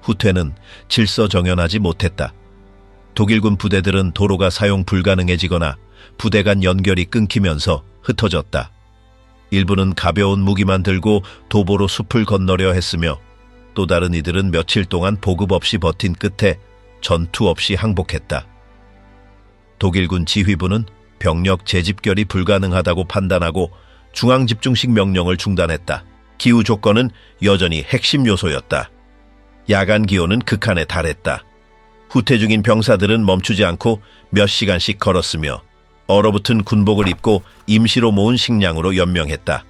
후퇴는 질서정연하지 못했다. 독일군 부대들은 도로가 사용 불가능해지거나 부대 간 연결이 끊기면서 흩어졌다. 일부는 가벼운 무기만 들고 도보로 숲을 건너려 했으며 또 다른 이들은 며칠 동안 보급 없이 버틴 끝에 전투 없이 항복했다. 독일군 지휘부는 병력 재집결이 불가능하다고 판단하고 중앙집중식 명령을 중단했다. 기후 조건은 여전히 핵심 요소였다. 야간 기온은 극한에 달했다. 후퇴 중인 병사들은 멈추지 않고 몇 시간씩 걸었으며 얼어붙은 군복을 입고 임시로 모은 식량으로 연명했다.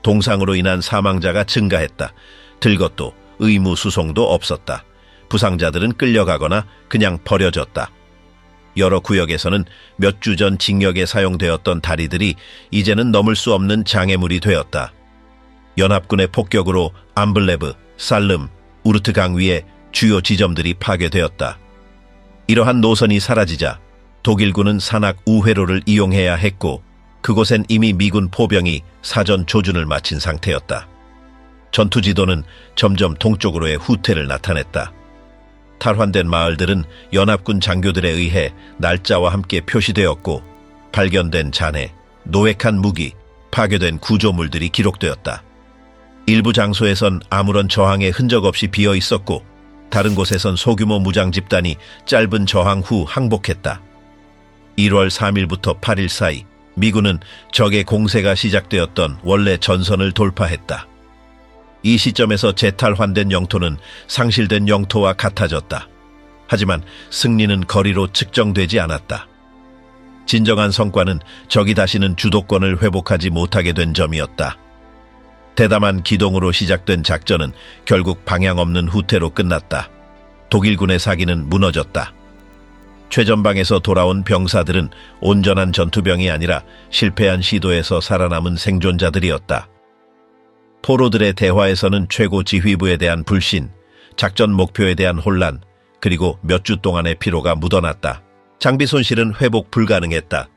동상으로 인한 사망자가 증가했다. 들것도 의무 수송도 없었다. 부상자들은 끌려가거나 그냥 버려졌다. 여러 구역에서는 몇 주 전 징역에 사용되었던 다리들이 이제는 넘을 수 없는 장애물이 되었다. 연합군의 폭격으로 암블레브, 살름, 우르트강 위에 주요 지점들이 파괴되었다. 이러한 노선이 사라지자 독일군은 산악 우회로를 이용해야 했고 그곳엔 이미 미군 포병이 사전 조준을 마친 상태였다. 전투 지도는 점점 동쪽으로의 후퇴를 나타냈다. 탈환된 마을들은 연합군 장교들에 의해 날짜와 함께 표시되었고 발견된 잔해, 노획한 무기, 파괴된 구조물들이 기록되었다. 일부 장소에선 아무런 저항의 흔적 없이 비어 있었고 다른 곳에선 소규모 무장 집단이 짧은 저항 후 항복했다. 1월 3일부터 8일 사이 미군은 적의 공세가 시작되었던 원래 전선을 돌파했다. 이 시점에서 재탈환된 영토는 상실된 영토와 같아졌다. 하지만 승리는 거리로 측정되지 않았다. 진정한 성과는 적이 다시는 주도권을 회복하지 못하게 된 점이었다. 대담한 기동으로 시작된 작전은 결국 방향 없는 후퇴로 끝났다. 독일군의 사기는 무너졌다. 최전방에서 돌아온 병사들은 온전한 전투병이 아니라 실패한 시도에서 살아남은 생존자들이었다. 포로들의 대화에서는 최고 지휘부에 대한 불신, 작전 목표에 대한 혼란, 그리고 몇 주 동안의 피로가 묻어났다. 장비 손실은 회복 불가능했다.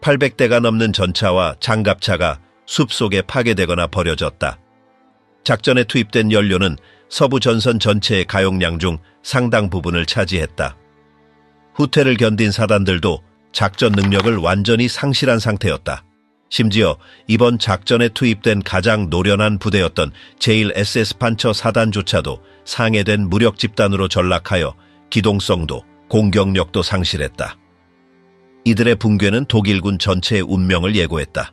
800대가 넘는 전차와 장갑차가 숲속에 파괴되거나 버려졌다. 작전에 투입된 연료는 서부 전선 전체의 가용량 중 상당 부분을 차지했다. 후퇴를 견딘 사단들도 작전 능력을 완전히 상실한 상태였다. 심지어 이번 작전에 투입된 가장 노련한 부대였던 제1SS 판처 사단조차도 상해된 무력 집단으로 전락하여 기동성도 공격력도 상실했다. 이들의 붕괴는 독일군 전체의 운명을 예고했다.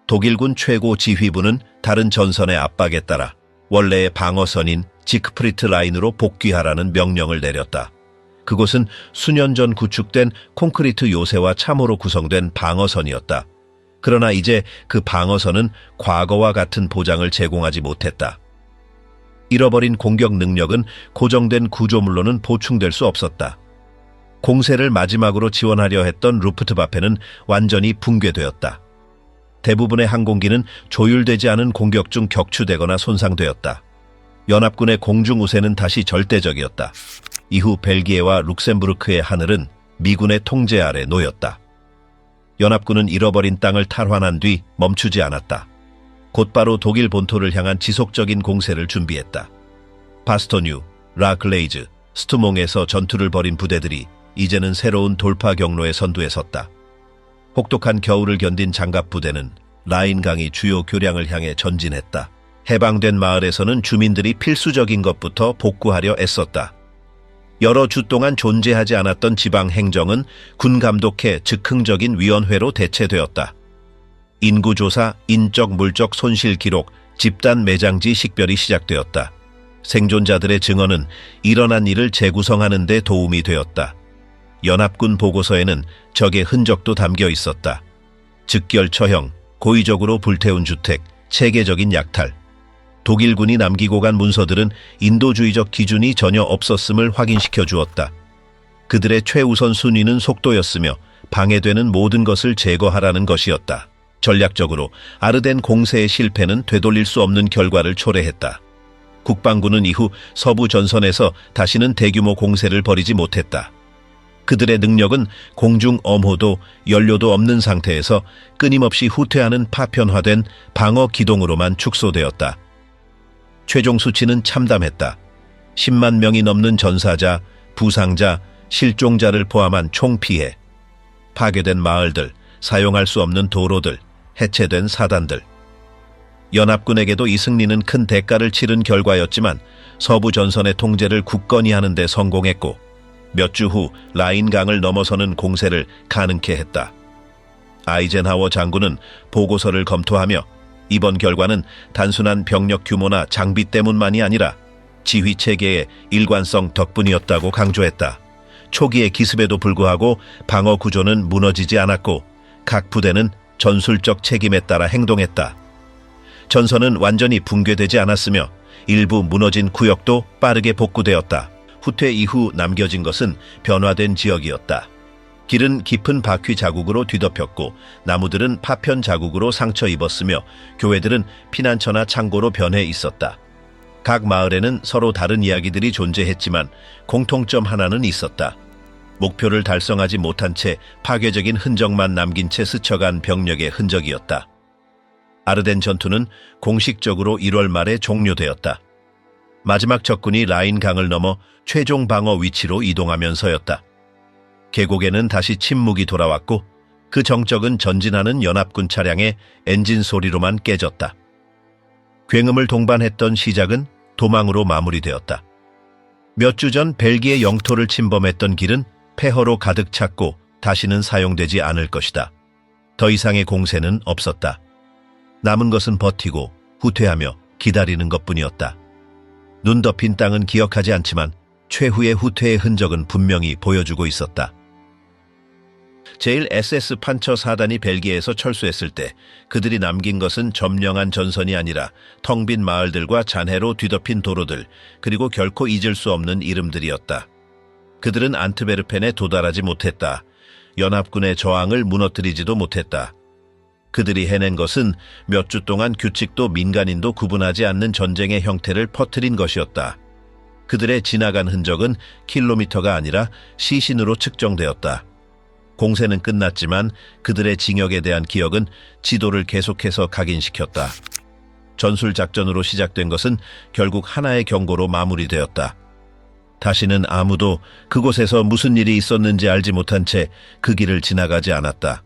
독일군 최고 지휘부는 다른 전선의 압박에 따라 원래의 방어선인 지크프리트 라인으로 복귀하라는 명령을 내렸다. 그곳은 수년 전 구축된 콘크리트 요새와 참호로 구성된 방어선이었다. 그러나 이제 그 방어선은 과거와 같은 보장을 제공하지 못했다. 잃어버린 공격 능력은 고정된 구조물로는 보충될 수 없었다. 공세를 마지막으로 지원하려 했던 루프트바페는 완전히 붕괴되었다. 대부분의 항공기는 조율되지 않은 공격 중 격추되거나 손상되었다. 연합군의 공중 우세는 다시 절대적이었다. 이후 벨기에와 룩셈부르크의 하늘은 미군의 통제 아래 놓였다. 연합군은 잃어버린 땅을 탈환한 뒤 멈추지 않았다. 곧바로 독일 본토를 향한 지속적인 공세를 준비했다. 바스토뉴, 라클레이즈, 스투몽에서 전투를 벌인 부대들이 이제는 새로운 돌파 경로의 선두에 섰다. 혹독한 겨울을 견딘 장갑 부대는 라인강이 주요 교량을 향해 전진했다. 해방된 마을에서는 주민들이 필수적인 것부터 복구하려 애썼다. 여러 주 동안 존재하지 않았던 지방 행정은 군감독회 즉흥적인 위원회로 대체되었다. 인구조사, 인적 물적 손실 기록, 집단 매장지 식별이 시작되었다. 생존자들의 증언은 일어난 일을 재구성하는 데 도움이 되었다. 연합군 보고서에는 적의 흔적도 담겨 있었다. 즉결 처형, 고의적으로 불태운 주택, 체계적인 약탈. 독일군이 남기고 간 문서들은 인도주의적 기준이 전혀 없었음을 확인시켜 주었다. 그들의 최우선 순위는 속도였으며 방해되는 모든 것을 제거하라는 것이었다. 전략적으로 아르덴 공세의 실패는 되돌릴 수 없는 결과를 초래했다. 국방부는 이후 서부 전선에서 다시는 대규모 공세를 벌이지 못했다. 그들의 능력은 공중 엄호도 연료도 없는 상태에서 끊임없이 후퇴하는 파편화된 방어 기동으로만 축소되었다. 최종 수치는 참담했다. 10만 명이 넘는 전사자, 부상자, 실종자를 포함한 총피해. 파괴된 마을들, 사용할 수 없는 도로들, 해체된 사단들. 연합군에게도 이 승리는 큰 대가를 치른 결과였지만 서부 전선의 통제를 굳건히 하는 데 성공했고 몇 주 후 라인강을 넘어서는 공세를 가능케 했다. 아이젠하워 장군은 보고서를 검토하며 이번 결과는 단순한 병력 규모나 장비 때문만이 아니라 지휘 체계의 일관성 덕분이었다고 강조했다. 초기의 기습에도 불구하고 방어 구조는 무너지지 않았고 각 부대는 전술적 책임에 따라 행동했다. 전선은 완전히 붕괴되지 않았으며 일부 무너진 구역도 빠르게 복구되었다. 후퇴 이후 남겨진 것은 변화된 지역이었다. 길은 깊은 바퀴 자국으로 뒤덮였고 나무들은 파편 자국으로 상처 입었으며 교회들은 피난처나 창고로 변해 있었다. 각 마을에는 서로 다른 이야기들이 존재했지만 공통점 하나는 있었다. 목표를 달성하지 못한 채 파괴적인 흔적만 남긴 채 스쳐간 병력의 흔적이었다. 아르덴 전투는 공식적으로 1월 말에 종료되었다. 마지막 적군이 라인강을 넘어 최종 방어 위치로 이동하면서였다. 계곡에는 다시 침묵이 돌아왔고 그 정적은 전진하는 연합군 차량의 엔진 소리로만 깨졌다. 굉음을 동반했던 시작은 도망으로 마무리되었다. 몇 주 전 벨기에 영토를 침범했던 길은 폐허로 가득 찼고 다시는 사용되지 않을 것이다. 더 이상의 공세는 없었다. 남은 것은 버티고 후퇴하며 기다리는 것뿐이었다. 눈 덮인 땅은 기억하지 않지만 최후의 후퇴의 흔적은 분명히 보여주고 있었다. 제1SS 판처 사단이 벨기에에서 철수했을 때 그들이 남긴 것은 점령한 전선이 아니라 텅 빈 마을들과 잔해로 뒤덮인 도로들, 그리고 결코 잊을 수 없는 이름들이었다. 그들은 안트베르펜에 도달하지 못했다. 연합군의 저항을 무너뜨리지도 못했다. 그들이 해낸 것은 몇 주 동안 규칙도 민간인도 구분하지 않는 전쟁의 형태를 퍼뜨린 것이었다. 그들의 지나간 흔적은 킬로미터가 아니라 시신으로 측정되었다. 공세는 끝났지만 그들의 징역에 대한 기억은 지도를 계속해서 각인시켰다. 전술 작전으로 시작된 것은 결국 하나의 경고로 마무리되었다. 다시는 아무도 그곳에서 무슨 일이 있었는지 알지 못한 채 그 길을 지나가지 않았다.